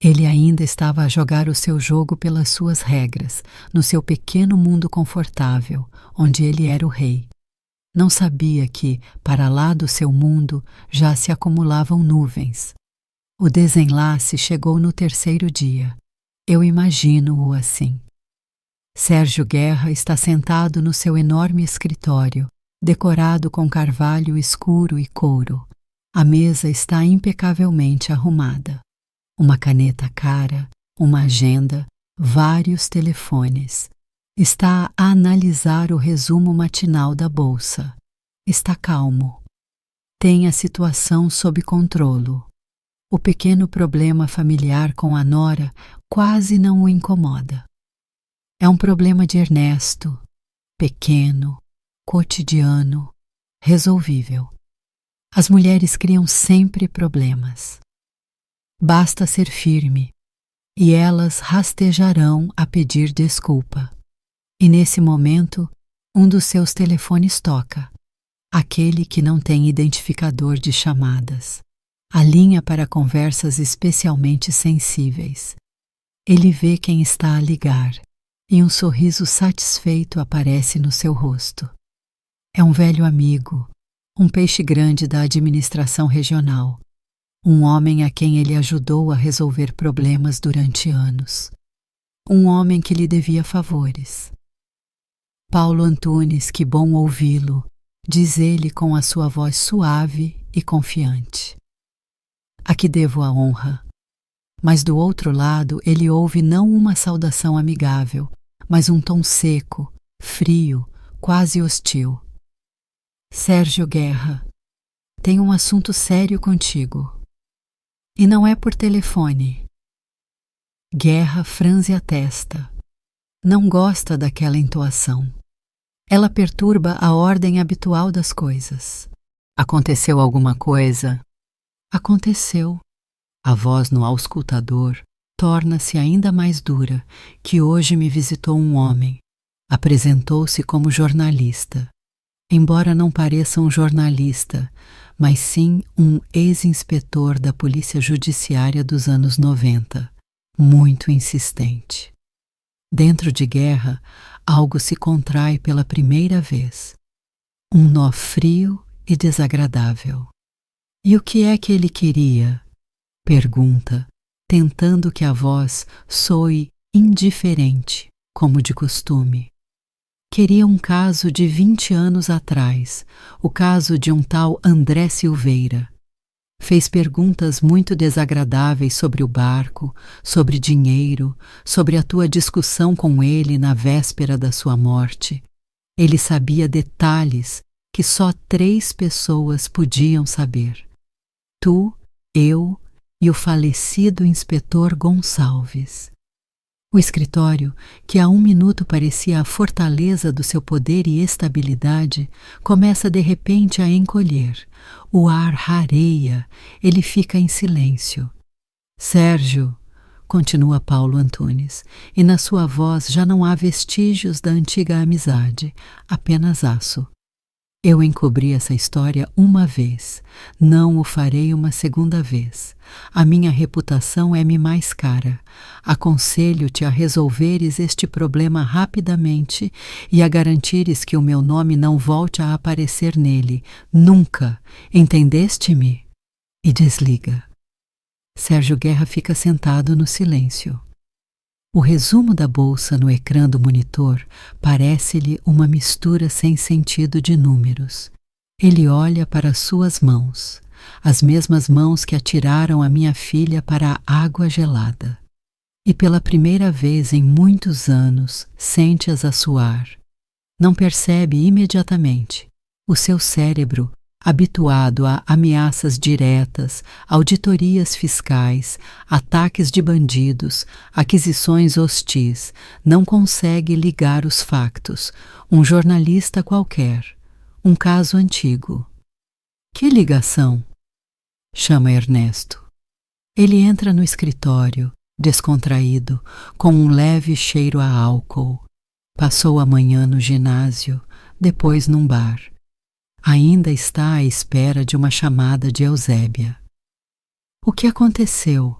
Speaker 1: Ele ainda estava a jogar o seu jogo pelas suas regras, no seu pequeno mundo confortável, onde ele era o rei. Não sabia que, para lá do seu mundo, já se acumulavam nuvens. O desenlace chegou no 3º dia. Eu imagino-o assim. Sérgio Guerra está sentado no seu enorme escritório, decorado com carvalho escuro e couro. A mesa está impecavelmente arrumada. Uma caneta cara, uma agenda, vários telefones. Está a analisar o resumo matinal da bolsa. Está calmo. Tem a situação sob controlo. O pequeno problema familiar com a nora quase não o incomoda. É um problema de Ernesto, pequeno, cotidiano, resolvível. As mulheres criam sempre problemas. Basta ser firme, e elas rastejarão a pedir desculpa. E nesse momento, um dos seus telefones toca, aquele que não tem identificador de chamadas. A linha para conversas especialmente sensíveis. Ele vê quem está a ligar, e um sorriso satisfeito aparece no seu rosto. É um velho amigo, um peixe grande da administração regional, um homem a quem ele ajudou a resolver problemas durante anos. Um homem que lhe devia favores. Paulo Antunes, que bom ouvi-lo, diz ele com a sua voz suave e confiante. A que devo a honra. Mas do outro lado ele ouve não uma saudação amigável, mas um tom seco, frio, quase hostil. Sérgio Guerra, tenho um assunto sério contigo. E não é por telefone. Guerra franze a testa. Não gosta daquela entoação. Ela perturba a ordem habitual das coisas. Aconteceu alguma coisa? Aconteceu. A voz no auscultador torna-se ainda mais dura, que hoje me visitou um homem. Apresentou-se como jornalista. Embora não pareça um jornalista, mas sim um ex-inspetor da Polícia Judiciária dos anos 90, muito insistente. Dentro de Guerra, algo se contrai pela primeira vez. Um nó frio e desagradável. E o que é que ele queria? Pergunta, tentando que a voz soe indiferente, como de costume. Queria um caso de 20 anos atrás, o caso de um tal André Silveira. Fez perguntas muito desagradáveis sobre o barco, sobre dinheiro, sobre a tua discussão com ele na véspera da sua morte. Ele sabia detalhes que só 3 pessoas podiam saber. Tu, eu e o falecido inspetor Gonçalves. O escritório, que há um minuto parecia a fortaleza do seu poder e estabilidade, começa de repente a encolher. O ar rareia, ele fica em silêncio. Sérgio, continua Paulo Antunes, e na sua voz já não há vestígios da antiga amizade, apenas aço. Eu encobri essa história uma vez, não o farei uma segunda vez. A minha reputação é-me mais cara. Aconselho-te a resolveres este problema rapidamente e a garantires que o meu nome não volte a aparecer nele. Nunca! Entendeste-me? E desliga. Sérgio Guerra fica sentado no silêncio. O resumo da bolsa no ecrã do monitor parece-lhe uma mistura sem sentido de números. Ele olha para suas mãos, as mesmas mãos que atiraram a minha filha para a água gelada. E pela primeira vez em muitos anos sente-as a suar. Não percebe imediatamente. O seu cérebro, habituado a ameaças diretas, auditorias fiscais, ataques de bandidos, aquisições hostis, não consegue ligar os factos. Um jornalista qualquer, um caso antigo. Que ligação? Chama Ernesto. Ele entra no escritório, descontraído, com um leve cheiro a álcool. Passou a manhã no ginásio, depois num bar. Ainda está à espera de uma chamada de Eusébia. O que aconteceu?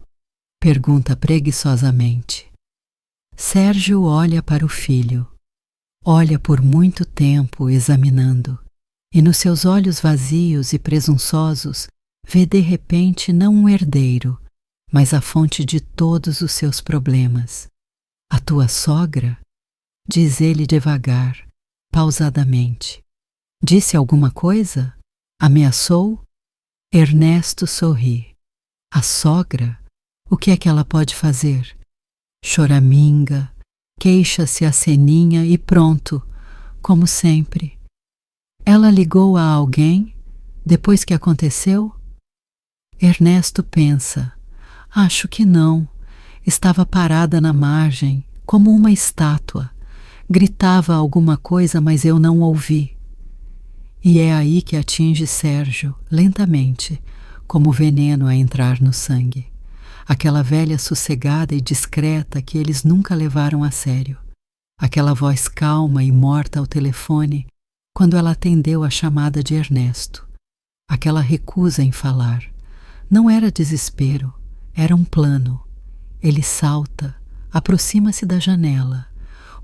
Speaker 1: Pergunta preguiçosamente. Sérgio olha para o filho. Olha por muito tempo examinando, e nos seus olhos vazios e presunçosos vê de repente não um herdeiro, mas a fonte de todos os seus problemas. A tua sogra? Diz ele devagar, pausadamente. Disse alguma coisa? Ameaçou? Ernesto sorri. A sogra? O que é que ela pode fazer? choraminga, queixa-se a ceninha e pronto, como sempre. Ela ligou a alguém depois que aconteceu? Ernesto pensa: acho que não. Estava parada na margem, como uma estátua. Gritava alguma coisa, mas eu não ouvi. E é aí que atinge Sérgio, lentamente, como veneno a entrar no sangue. Aquela velha sossegada e discreta que eles nunca levaram a sério. Aquela voz calma e morta ao telefone, quando ela atendeu a chamada de Ernesto. Aquela recusa em falar. Não era desespero, era um plano. Ele salta, aproxima-se da janela.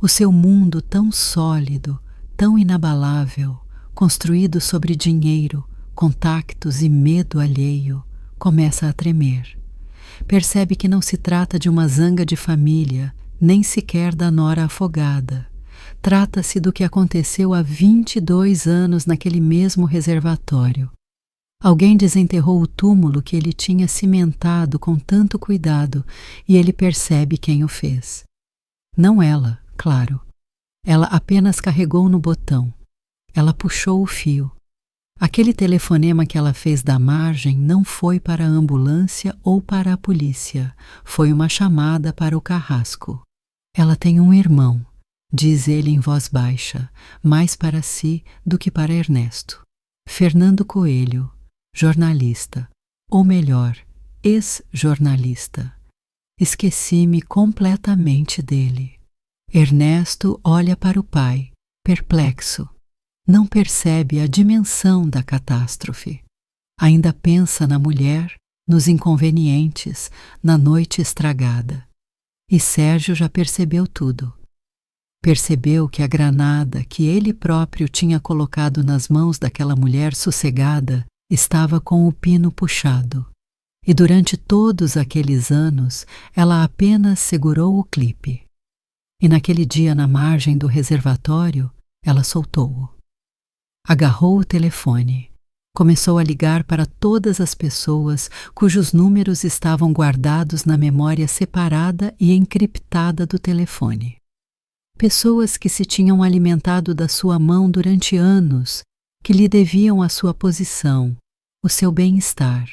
Speaker 1: O seu mundo tão sólido, tão inabalável, construído sobre dinheiro, contactos e medo alheio, começa a tremer. Percebe que não se trata de uma zanga de família, nem sequer da nora afogada. Trata-se do que aconteceu há 22 anos naquele mesmo reservatório. Alguém desenterrou o túmulo que ele tinha cimentado com tanto cuidado e ele percebe quem o fez. Não ela, claro. Ela apenas carregou no botão. Ela puxou o fio. Aquele telefonema que ela fez da margem não foi para a ambulância ou para a polícia. Foi uma chamada para o carrasco. Ela tem um irmão, diz ele em voz baixa, mais para si do que para Ernesto. Fernando Coelho, jornalista, ou melhor, ex-jornalista. Esqueci-me completamente dele. Ernesto olha para o pai, perplexo. Não percebe a dimensão da catástrofe. Ainda pensa na mulher, nos inconvenientes, na noite estragada. E Sérgio já percebeu tudo. Percebeu que a granada que ele próprio tinha colocado nas mãos daquela mulher sossegada estava com o pino puxado. E durante todos aqueles anos, ela apenas segurou o clipe. E naquele dia na margem do reservatório, ela soltou-o. Agarrou o telefone. Começou a ligar para todas as pessoas cujos números estavam guardados na memória separada e encriptada do telefone. Pessoas que se tinham alimentado da sua mão durante anos, que lhe deviam a sua posição, o seu bem-estar.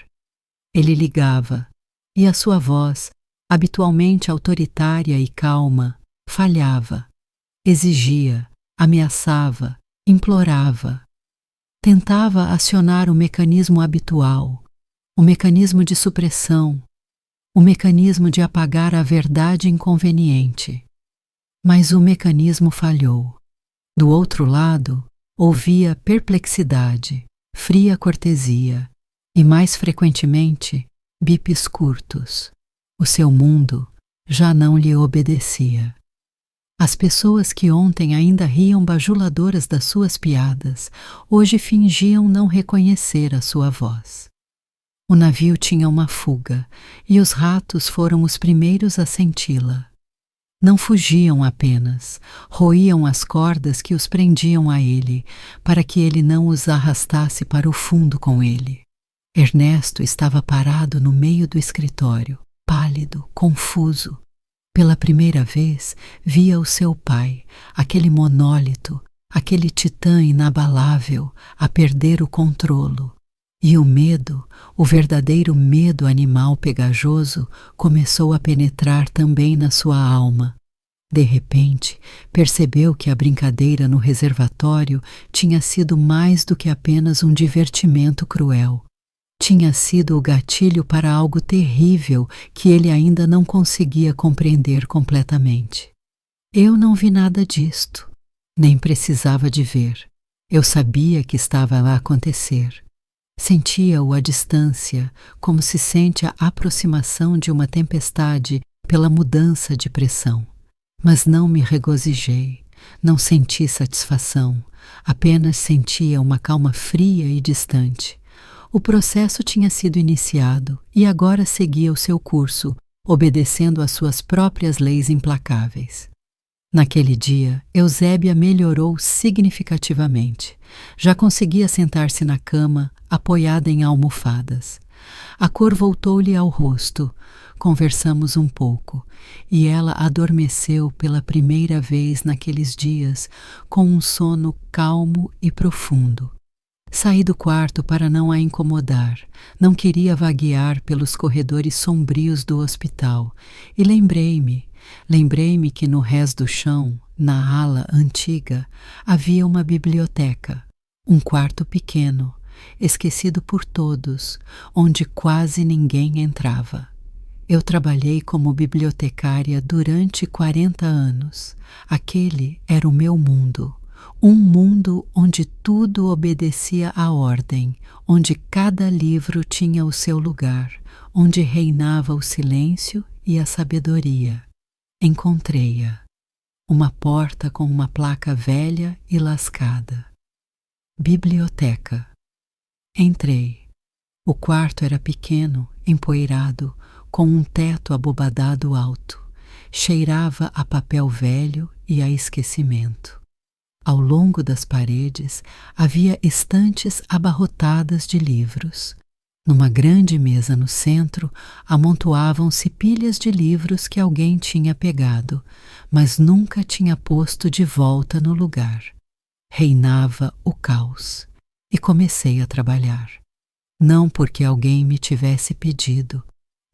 Speaker 1: Ele ligava, e a sua voz, habitualmente autoritária e calma, falhava, exigia, ameaçava, implorava. Tentava acionar o mecanismo habitual, o mecanismo de supressão, o mecanismo de apagar a verdade inconveniente. Mas o mecanismo falhou. Do outro lado, ouvia perplexidade, fria cortesia e, mais frequentemente, bipes curtos. O seu mundo já não lhe obedecia. As pessoas que ontem ainda riam bajuladoras das suas piadas, hoje fingiam não reconhecer a sua voz. O navio tinha uma fuga, e os ratos foram os primeiros a senti-la. Não fugiam apenas, roíam as cordas que os prendiam a ele, para que ele não os arrastasse para o fundo com ele. Ernesto estava parado no meio do escritório, pálido, confuso. Pela primeira vez, via o seu pai, aquele monólito, aquele titã inabalável, a perder o controlo. E o medo, o verdadeiro medo animal pegajoso, começou a penetrar também na sua alma. De repente, percebeu que a brincadeira no reservatório tinha sido mais do que apenas um divertimento cruel. Tinha sido o gatilho para algo terrível que ele ainda não conseguia compreender completamente. Eu não vi nada disto, nem precisava de ver. Eu sabia que estava a acontecer. Sentia-o à distância, como se sente a aproximação de uma tempestade pela mudança de pressão. Mas não me regozijei, não senti satisfação, apenas sentia uma calma fria e distante. O processo tinha sido iniciado e agora seguia o seu curso, obedecendo às suas próprias leis implacáveis. Naquele dia, Eusébia melhorou significativamente. Já conseguia sentar-se na cama, apoiada em almofadas. A cor voltou-lhe ao rosto. Conversamos um pouco, e ela adormeceu pela primeira vez naqueles dias com um sono calmo e profundo. Saí do quarto para não a incomodar, não queria vaguear pelos corredores sombrios do hospital, e lembrei-me que no rés do chão, na ala antiga, havia uma biblioteca, um quarto pequeno, esquecido por todos, onde quase ninguém entrava. Eu trabalhei como bibliotecária durante 40 anos. Aquele era o meu mundo. Um mundo onde tudo obedecia à ordem, onde cada livro tinha o seu lugar, onde reinava o silêncio e a sabedoria. Encontrei-a. Uma porta com uma placa velha e lascada. Biblioteca. Entrei. O quarto era pequeno, empoeirado, com um teto abobadado alto. Cheirava a papel velho e a esquecimento. Ao longo das paredes havia estantes abarrotadas de livros. Numa grande mesa no centro amontoavam-se pilhas de livros que alguém tinha pegado, mas nunca tinha posto de volta no lugar. Reinava o caos, e comecei a trabalhar. Não porque alguém me tivesse pedido,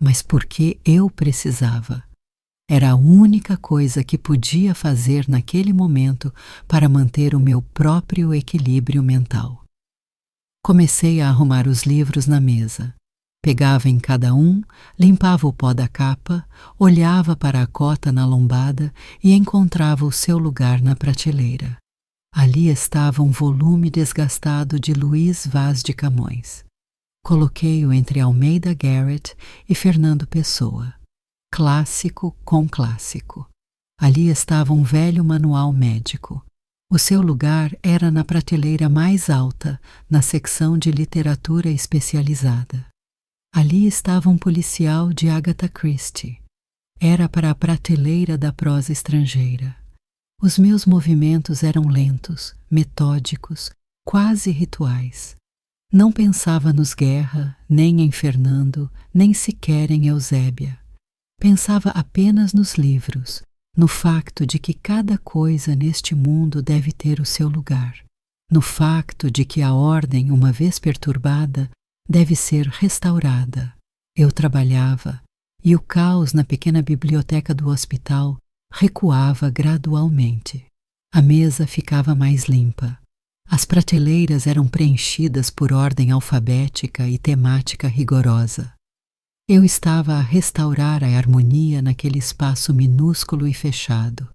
Speaker 1: mas porque eu precisava. Era a única coisa que podia fazer naquele momento para manter o meu próprio equilíbrio mental. Comecei a arrumar os livros na mesa. Pegava em cada um, limpava o pó da capa, olhava para a cota na lombada e encontrava o seu lugar na prateleira. Ali estava um volume desgastado de Luís Vaz de Camões. Coloquei-o entre Almeida Garrett e Fernando Pessoa. Clássico com clássico. Ali estava um velho manual médico. O seu lugar era na prateleira mais alta, na secção de literatura especializada. Ali estava um policial de Agatha Christie. Era para a prateleira da prosa estrangeira. Os meus movimentos eram lentos, metódicos, quase rituais. Não pensava nos Guerra, nem em Fernando, nem sequer em Eusébia. Pensava apenas nos livros, no facto de que cada coisa neste mundo deve ter o seu lugar, no facto de que a ordem, uma vez perturbada, deve ser restaurada. Eu trabalhava, e o caos na pequena biblioteca do hospital recuava gradualmente. A mesa ficava mais limpa. As prateleiras eram preenchidas por ordem alfabética e temática rigorosa. Eu estava a restaurar a harmonia naquele espaço minúsculo e fechado.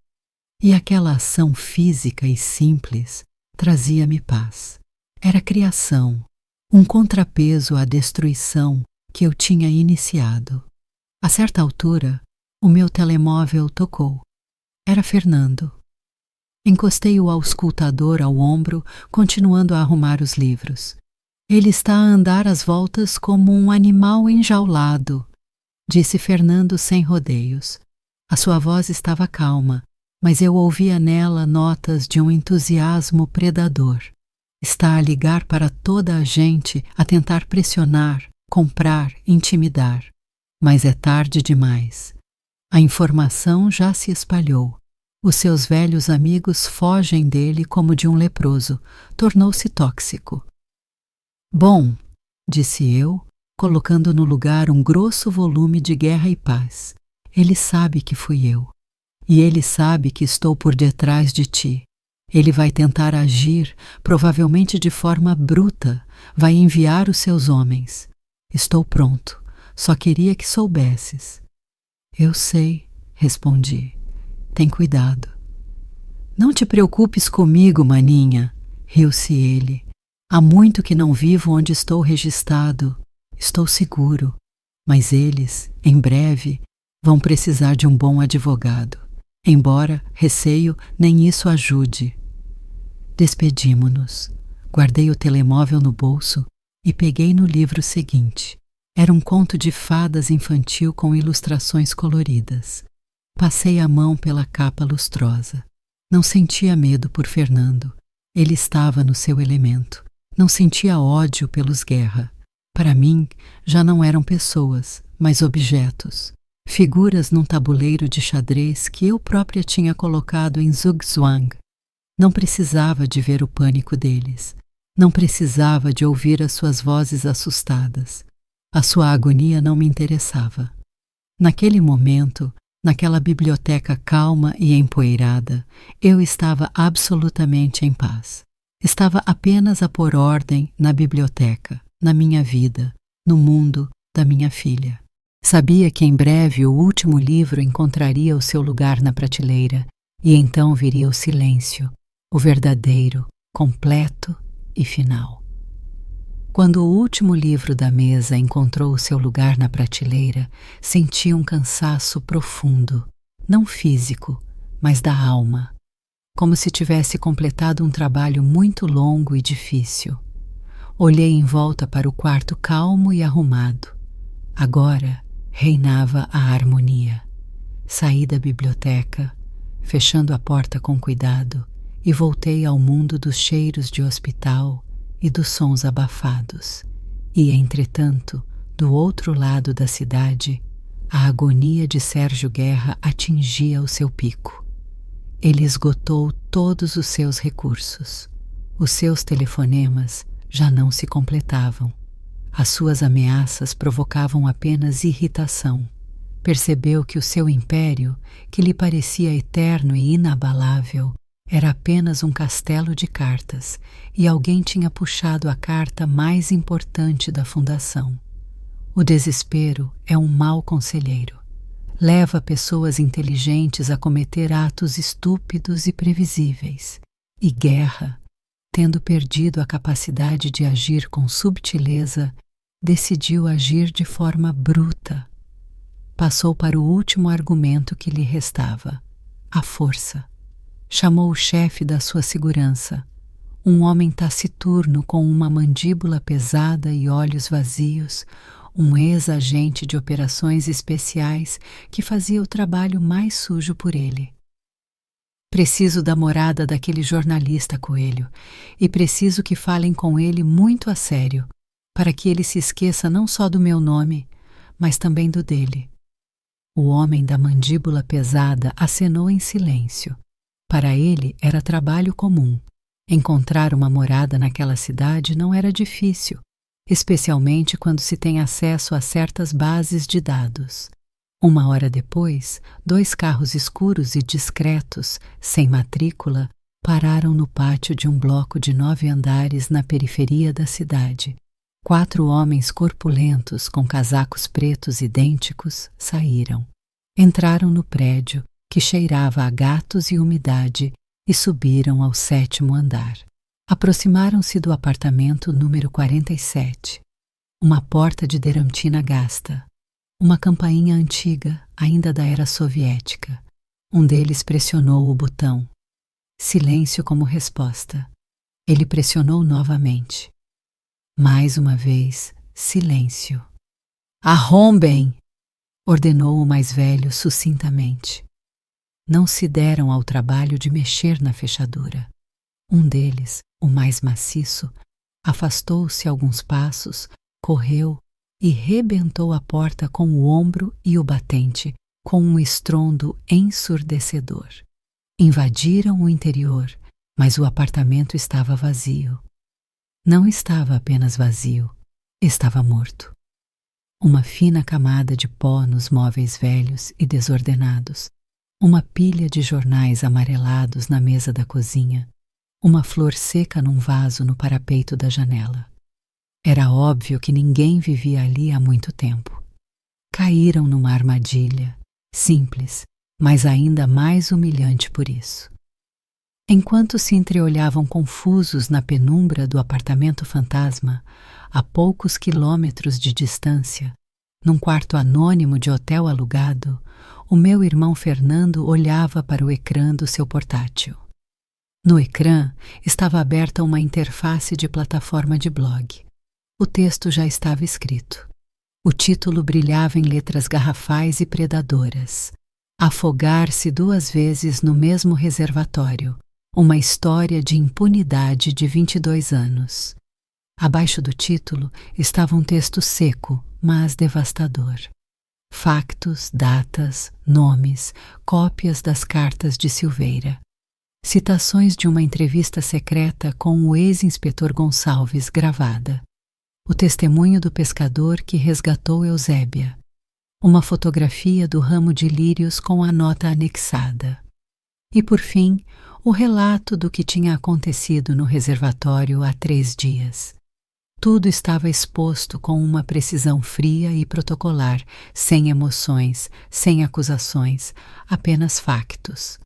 Speaker 1: E aquela ação física e simples trazia-me paz. Era criação, um contrapeso à destruição que eu tinha iniciado. A certa altura, o meu telemóvel tocou. Era Fernando. Encostei o auscultador ao ombro, continuando a arrumar os livros. Ele está a andar às voltas como um animal enjaulado, disse Fernando sem rodeios. A sua voz estava calma, mas eu ouvia nela notas de um entusiasmo predador. Está a ligar para toda a gente, a tentar pressionar, comprar, intimidar. Mas é tarde demais. A informação já se espalhou. Os seus velhos amigos fogem dele como de um leproso. Tornou-se tóxico. Bom, disse eu, colocando no lugar um grosso volume de Guerra e Paz. Ele sabe que fui eu. E ele sabe que estou por detrás de ti. Ele vai tentar agir, provavelmente de forma bruta, vai enviar os seus homens. Estou pronto, só queria que soubesses. Eu sei, respondi. Tem cuidado. Não te preocupes comigo, maninha, riu-se ele. Há muito que não vivo onde estou registrado. Estou seguro. Mas eles, em breve, vão precisar de um bom advogado. Embora, receio, nem isso ajude. Despedimo-nos. Guardei o telemóvel no bolso e peguei no livro seguinte. Era um conto de fadas infantil com ilustrações coloridas. Passei a mão pela capa lustrosa. Não sentia medo por Fernando. Ele estava no seu elemento. Não sentia ódio pelos Guerra. Para mim, já não eram pessoas, mas objetos. Figuras num tabuleiro de xadrez que eu própria tinha colocado em Zugzwang. Não precisava de ver o pânico deles. Não precisava de ouvir as suas vozes assustadas. A sua agonia não me interessava. Naquele momento, naquela biblioteca calma e empoeirada, eu estava absolutamente em paz. Estava apenas a pôr ordem na biblioteca, na minha vida, no mundo da minha filha. Sabia que em breve o último livro encontraria o seu lugar na prateleira e então viria o silêncio, o verdadeiro, completo e final. Quando o último livro da mesa encontrou o seu lugar na prateleira, senti um cansaço profundo, não físico, mas da alma, como se tivesse completado um trabalho muito longo e difícil. Olhei em volta para o quarto calmo e arrumado. Agora reinava a harmonia. Saí da biblioteca, fechando a porta com cuidado, e voltei ao mundo dos cheiros de hospital e dos sons abafados. E, entretanto, do outro lado da cidade, a agonia de Sérgio Guerra atingia o seu pico. Ele esgotou todos os seus recursos. Os seus telefonemas já não se completavam. As suas ameaças provocavam apenas irritação. Percebeu que o seu império, que lhe parecia eterno e inabalável, era apenas um castelo de cartas e alguém tinha puxado a carta mais importante da fundação. O desespero é um mau conselheiro. Leva pessoas inteligentes a cometer atos estúpidos e previsíveis. E Guerra, tendo perdido a capacidade de agir com subtileza, decidiu agir de forma bruta. Passou para o último argumento que lhe restava: a força. Chamou o chefe da sua segurança, um homem taciturno com uma mandíbula pesada e olhos vazios, um ex-agente de operações especiais que fazia o trabalho mais sujo por ele. Preciso da morada daquele jornalista, Coelho, e preciso que falem com ele muito a sério, para que ele se esqueça não só do meu nome, mas também do dele. O homem da mandíbula pesada acenou em silêncio. Para ele era trabalho comum. Encontrar uma morada naquela cidade não era difícil, especialmente quando se tem acesso a certas bases de dados. Uma hora depois, 2 carros escuros e discretos, sem matrícula, pararam no pátio de um bloco de 9 andares na periferia da cidade. 4 homens corpulentos com casacos pretos idênticos saíram. Entraram no prédio, que cheirava a gatos e umidade, e subiram ao 7º andar. Aproximaram-se do apartamento número 47. Uma porta de derantina gasta. Uma campainha antiga, ainda da era soviética. Um deles pressionou o botão. Silêncio como resposta. Ele pressionou novamente. Mais uma vez, silêncio. Arrombem! Ordenou o mais velho sucintamente. Não se deram ao trabalho de mexer na fechadura. Um deles, o mais maciço, afastou-se alguns passos, correu e rebentou a porta com o ombro e o batente, com um estrondo ensurdecedor. Invadiram o interior, mas o apartamento estava vazio. Não estava apenas vazio, estava morto. Uma fina camada de pó nos móveis velhos e desordenados. Uma pilha de jornais amarelados na mesa da cozinha, uma flor seca num vaso no parapeito da janela. Era óbvio que ninguém vivia ali há muito tempo. Caíram numa armadilha, simples, mas ainda mais humilhante por isso. Enquanto se entreolhavam confusos na penumbra do apartamento fantasma, a poucos quilômetros de distância, num quarto anônimo de hotel alugado, o meu irmão Fernando olhava para o ecrã do seu portátil. No ecrã estava aberta uma interface de plataforma de blog. O texto já estava escrito. O título brilhava em letras garrafais e predadoras. Afogar-se 2 vezes no mesmo reservatório. Uma história de impunidade de 22 anos. Abaixo do título estava um texto seco, mas devastador. Factos, datas, nomes, cópias das cartas de Silveira. Citações de uma entrevista secreta com o ex-inspetor Gonçalves gravada. O testemunho do pescador que resgatou Eusébia. Uma fotografia do ramo de lírios com a nota anexada. E, por fim, o relato do que tinha acontecido no reservatório há 3 dias. Tudo estava exposto com uma precisão fria e protocolar, sem emoções, sem acusações, apenas factos.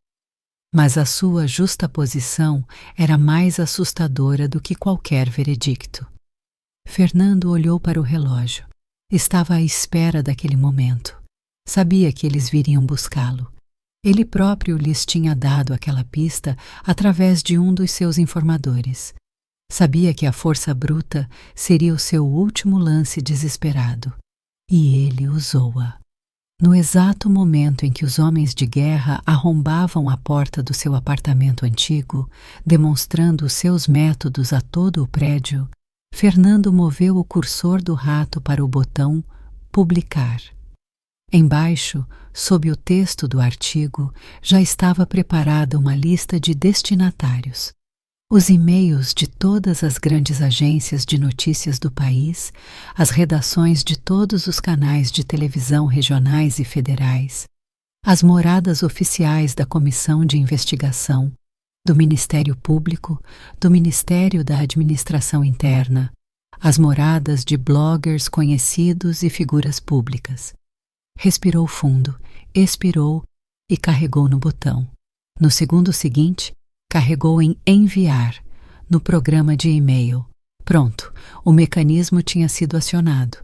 Speaker 1: Mas a sua justaposição era mais assustadora do que qualquer veredicto. Fernando olhou para o relógio. Estava à espera daquele momento. Sabia que eles viriam buscá-lo. Ele próprio lhes tinha dado aquela pista através de um dos seus informadores. Sabia que a força bruta seria o seu último lance desesperado. E ele usou-a. No exato momento em que os homens de guerra arrombavam a porta do seu apartamento antigo, demonstrando os seus métodos a todo o prédio, Fernando moveu o cursor do rato para o botão Publicar. Embaixo, sob o texto do artigo, já estava preparada uma lista de destinatários. Os e-mails de todas as grandes agências de notícias do país, as redações de todos os canais de televisão regionais e federais, as moradas oficiais da Comissão de Investigação, do Ministério Público, do Ministério da Administração Interna, as moradas de bloggers conhecidos e figuras públicas. Respirou fundo, expirou e carregou no botão. No segundo seguinte, carregou em enviar, no programa de e-mail. Pronto, o mecanismo tinha sido acionado.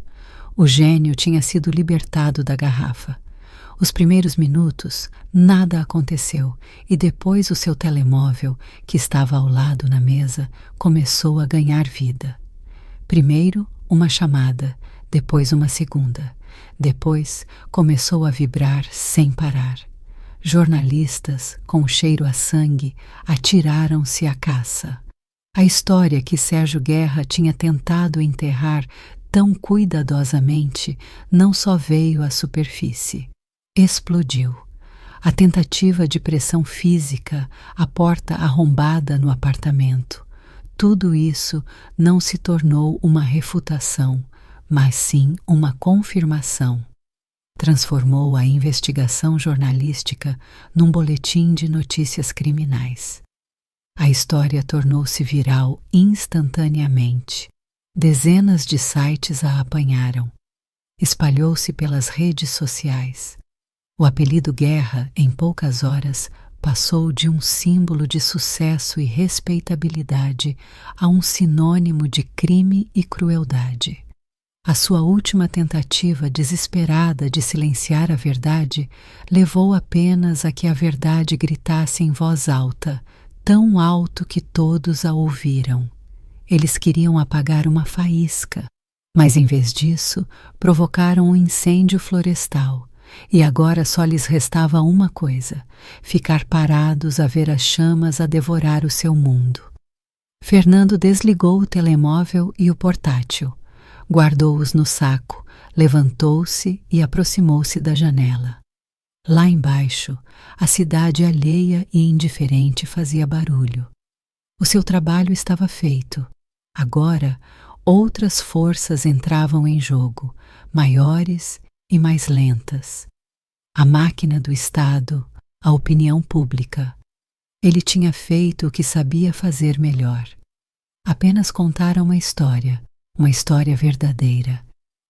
Speaker 1: O gênio tinha sido libertado da garrafa. Os primeiros minutos, nada aconteceu e depois o seu telemóvel, que estava ao lado na mesa, começou a ganhar vida. Primeiro, uma chamada, depois uma segunda. Depois, começou a vibrar sem parar. Jornalistas, com cheiro a sangue, atiraram-se à caça. A história que Sérgio Guerra tinha tentado enterrar tão cuidadosamente não só veio à superfície. Explodiu. A tentativa de pressão física, a porta arrombada no apartamento. Tudo isso não se tornou uma refutação, mas sim uma confirmação. Transformou a investigação jornalística num boletim de notícias criminais. A história tornou-se viral instantaneamente. Dezenas de sites a apanharam. Espalhou-se pelas redes sociais. O apelido Guerra, em poucas horas, passou de um símbolo de sucesso e respeitabilidade a um sinônimo de crime e crueldade. A sua última tentativa desesperada de silenciar a verdade levou apenas a que a verdade gritasse em voz alta, tão alto que todos a ouviram. Eles queriam apagar uma faísca, mas em vez disso, provocaram um incêndio florestal. E agora só lhes restava uma coisa: ficar parados a ver as chamas a devorar o seu mundo. Fernando desligou o telemóvel e o portátil. Guardou-os no saco, levantou-se e aproximou-se da janela. Lá embaixo, a cidade alheia e indiferente fazia barulho. O seu trabalho estava feito. Agora, outras forças entravam em jogo, maiores e mais lentas. A máquina do Estado, a opinião pública. Ele tinha feito o que sabia fazer melhor. Apenas contar uma história verdadeira.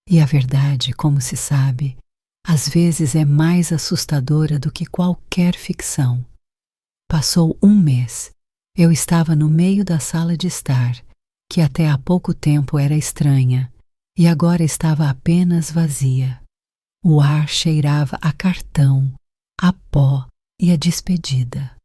Speaker 1: E a verdade, como se sabe, às vezes é mais assustadora do que qualquer ficção. Passou um mês. Eu estava no meio da sala de estar, que até há pouco tempo era estranha, e agora estava apenas vazia. O ar cheirava a cartão, a pó e a despedida.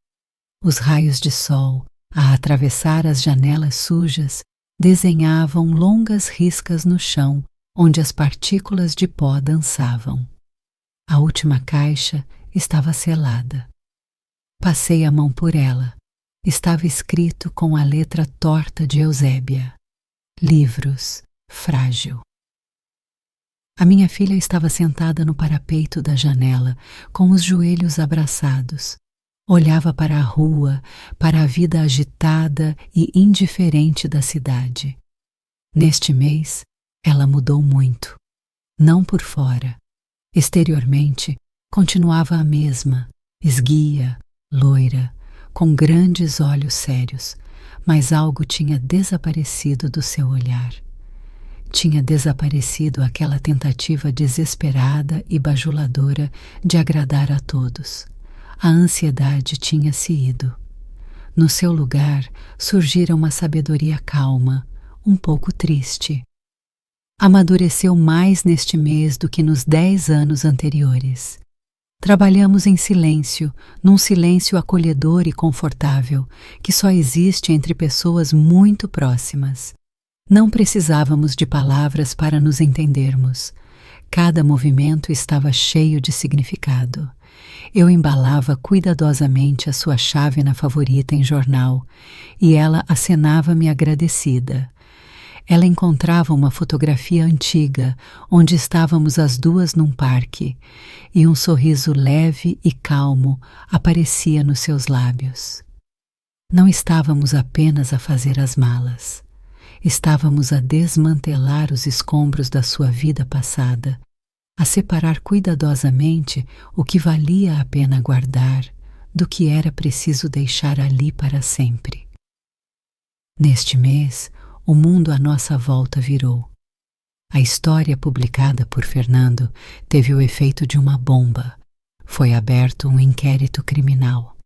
Speaker 1: Os raios de sol, a atravessar as janelas sujas, desenhavam longas riscas no chão, onde as partículas de pó dançavam. A última caixa estava selada. Passei a mão por ela. Estava escrito com a letra torta de Eusébia. livros, frágil. A minha filha estava sentada no parapeito da janela, com os joelhos abraçados. Olhava para a rua, para a vida agitada e indiferente da cidade. Neste mês, ela mudou muito. Não por fora. Exteriormente, continuava a mesma, esguia, loira, com grandes olhos sérios, mas algo tinha desaparecido do seu olhar. Tinha desaparecido aquela tentativa desesperada e bajuladora de agradar a todos. A ansiedade tinha se ido. No seu lugar surgira uma sabedoria calma, um pouco triste. Amadureceu mais neste mês do que nos 10 anos anteriores. Trabalhamos em silêncio, num silêncio acolhedor e confortável, que só existe entre pessoas muito próximas. Não precisávamos de palavras para nos entendermos. Cada movimento estava cheio de significado. Eu embalava cuidadosamente a sua chávena favorita em jornal, e ela acenava-me agradecida. Ela encontrava uma fotografia antiga, onde estávamos as duas num parque, e um sorriso leve e calmo aparecia nos seus lábios. Não estávamos apenas a fazer as malas. Estávamos a desmantelar os escombros da sua vida passada, a separar cuidadosamente o que valia a pena guardar do que era preciso deixar ali para sempre. Neste mês, o mundo à nossa volta virou. A história publicada por Fernando teve o efeito de uma bomba. Foi aberto um inquérito criminal.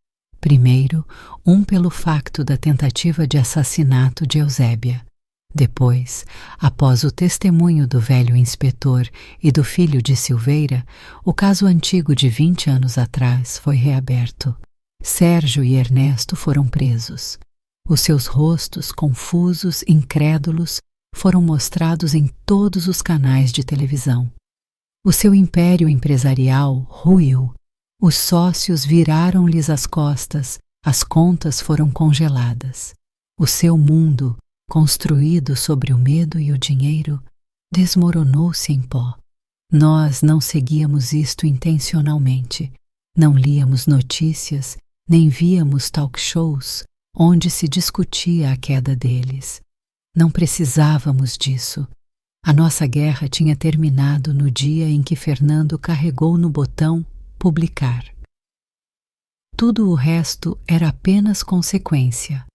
Speaker 1: Primeiro, um pelo facto da tentativa de assassinato de Eusébia. Depois, após o testemunho do velho inspetor e do filho de Silveira, o caso antigo de 20 anos atrás foi reaberto. Sérgio e Ernesto foram presos. Os seus rostos, confusos, incrédulos, foram mostrados em todos os canais de televisão. O seu império empresarial ruiu. Os sócios viraram-lhes as costas, as contas foram congeladas. O seu mundo, construído sobre o medo e o dinheiro, desmoronou-se em pó. Nós não seguíamos isto intencionalmente. Não líamos notícias, nem víamos talk shows onde se discutia a queda deles. Não precisávamos disso. A nossa guerra tinha terminado no dia em que Fernando carregou no botão publicar. Tudo o resto era apenas consequência.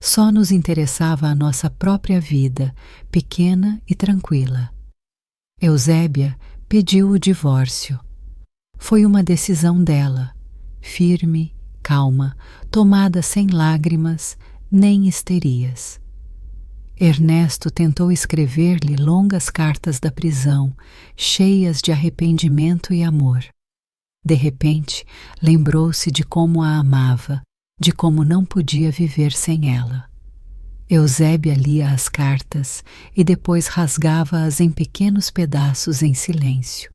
Speaker 1: Só nos interessava a nossa própria vida, pequena e tranquila. Eusébia pediu o divórcio. Foi uma decisão dela, firme, calma, tomada sem lágrimas nem histerias. Ernesto tentou escrever-lhe longas cartas da prisão, cheias de arrependimento e amor. De repente, lembrou-se de como a amava, de como não podia viver sem ela. Eusébia lia as cartas e depois rasgava-as em pequenos pedaços em silêncio.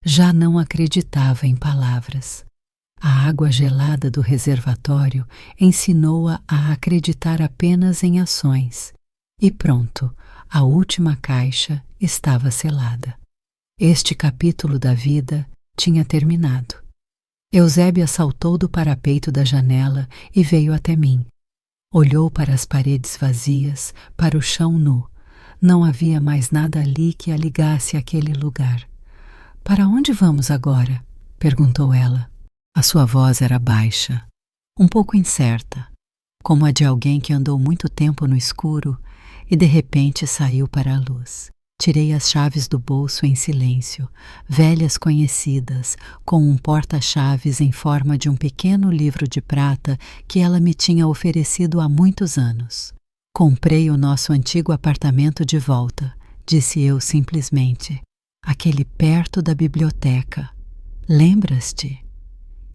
Speaker 1: Já não acreditava em palavras. A água gelada do reservatório ensinou-a a acreditar apenas em ações. E pronto, a última caixa estava selada. Este capítulo da vida tinha terminado. Eusébia saltou do parapeito da janela e veio até mim. Olhou para as paredes vazias, para o chão nu. Não havia mais nada ali que a ligasse àquele lugar. Para onde vamos agora? Perguntou ela. A sua voz era baixa, um pouco incerta, como a de alguém que andou muito tempo no escuro e de repente saiu para a luz. Tirei as chaves do bolso em silêncio, velhas conhecidas, com um porta-chaves em forma de um pequeno livro de prata que ela me tinha oferecido há muitos anos. Comprei o nosso antigo apartamento de volta, disse eu simplesmente. Aquele perto da biblioteca. Lembras-te?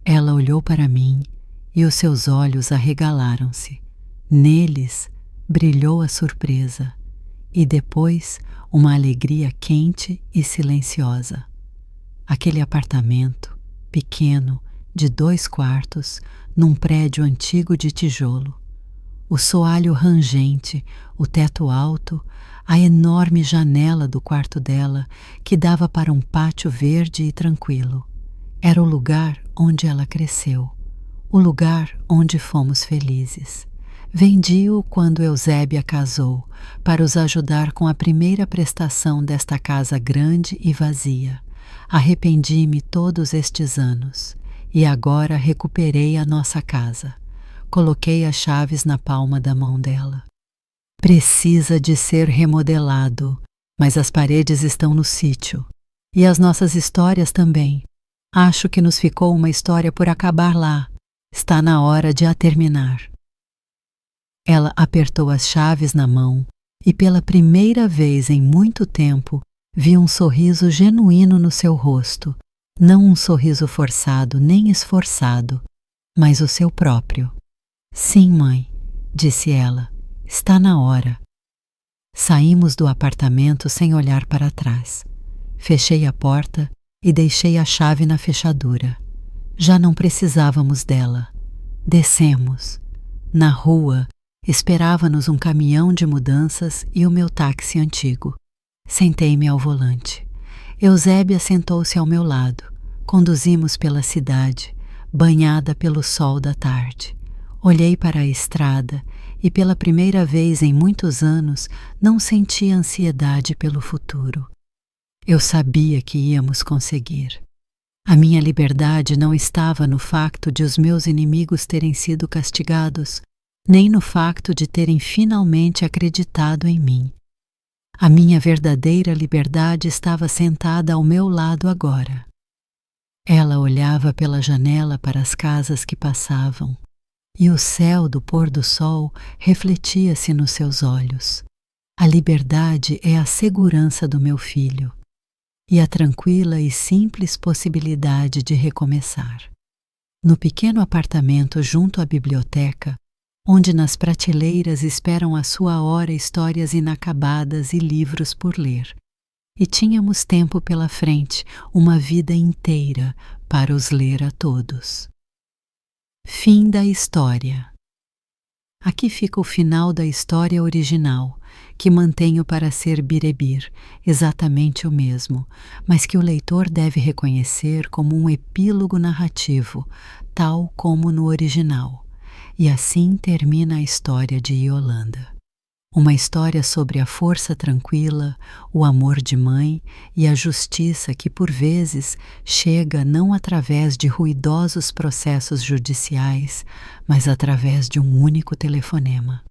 Speaker 1: Ela olhou para mim e os seus olhos arregalaram-se. Neles brilhou a surpresa e depois uma alegria quente e silenciosa. Aquele apartamento, pequeno, de 2 quartos, num prédio antigo de tijolo. o soalho rangente, o teto alto, a enorme janela do quarto dela que dava para um pátio verde e tranquilo. Era o lugar onde ela cresceu, o lugar onde fomos felizes. Vendi-o quando Eusébia casou, para os ajudar com a primeira prestação desta casa grande e vazia. Arrependi-me todos estes anos, e agora recuperei a nossa casa. Coloquei as chaves na palma da mão dela. Precisa de ser remodelado, mas as paredes estão no sítio. E as nossas histórias também. Acho que nos ficou uma história por acabar lá. Está na hora de a terminar. Ela apertou as chaves na mão e pela primeira vez em muito tempo vi um sorriso genuíno no seu rosto, não um sorriso forçado nem esforçado, mas o seu próprio. Sim, mãe, disse ela, está na hora. Saímos do apartamento sem olhar para trás. Fechei a porta e deixei a chave na fechadura. Já não precisávamos dela. Descemos. Na rua, esperava-nos um caminhão de mudanças e o meu táxi antigo. Sentei-me ao volante. Eusébia sentou-se ao meu lado. Conduzimos pela cidade, banhada pelo sol da tarde. Olhei para a estrada e pela primeira vez em muitos anos não senti ansiedade pelo futuro. Eu sabia que íamos conseguir. A minha liberdade não estava no facto de os meus inimigos terem sido castigados, nem no facto de terem finalmente acreditado em mim. A minha verdadeira liberdade estava sentada ao meu lado agora. Ela olhava pela janela para as casas que passavam, e o céu do pôr do sol refletia-se nos seus olhos. A liberdade é a segurança do meu filho, e a tranquila e simples possibilidade de recomeçar. No pequeno apartamento junto à biblioteca, onde nas prateleiras esperam a sua hora histórias inacabadas e livros por ler. E tínhamos tempo pela frente, uma vida inteira, para os ler a todos. Fim da história. Aqui fica o final da história original, que mantenho para ser Birebir, exatamente o mesmo, mas que o leitor deve reconhecer como um epílogo narrativo, tal como no original. E assim termina a história de Iolanda. Uma história sobre a força tranquila, o amor de mãe e a justiça que, por vezes, chega não através de ruidosos processos judiciais, mas através de um único telefonema.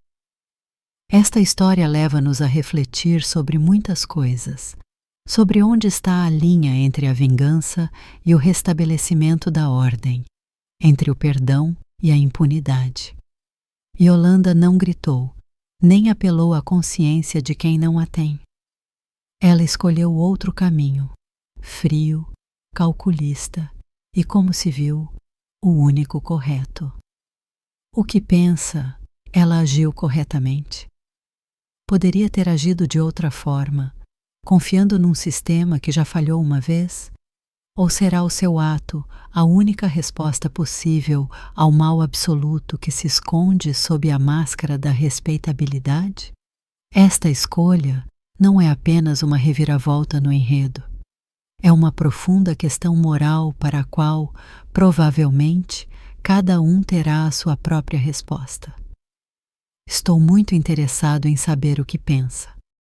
Speaker 1: Esta história leva-nos a refletir sobre muitas coisas, sobre onde está a linha entre a vingança e o restabelecimento da ordem, entre o perdão e a impunidade. Iolanda não gritou, nem apelou à consciência de quem não a tem. Ela escolheu outro caminho, frio, calculista e, como se viu, o único correto. O que pensa, ela agiu corretamente. Poderia ter agido de outra forma, confiando num sistema que já falhou uma vez? Ou será o seu ato a única resposta possível ao mal absoluto que se esconde sob a máscara da respeitabilidade? Esta escolha não é apenas uma reviravolta no enredo. É uma profunda questão moral para a qual, provavelmente, cada um terá a sua própria resposta. Estou muito interessado em saber o que pensa.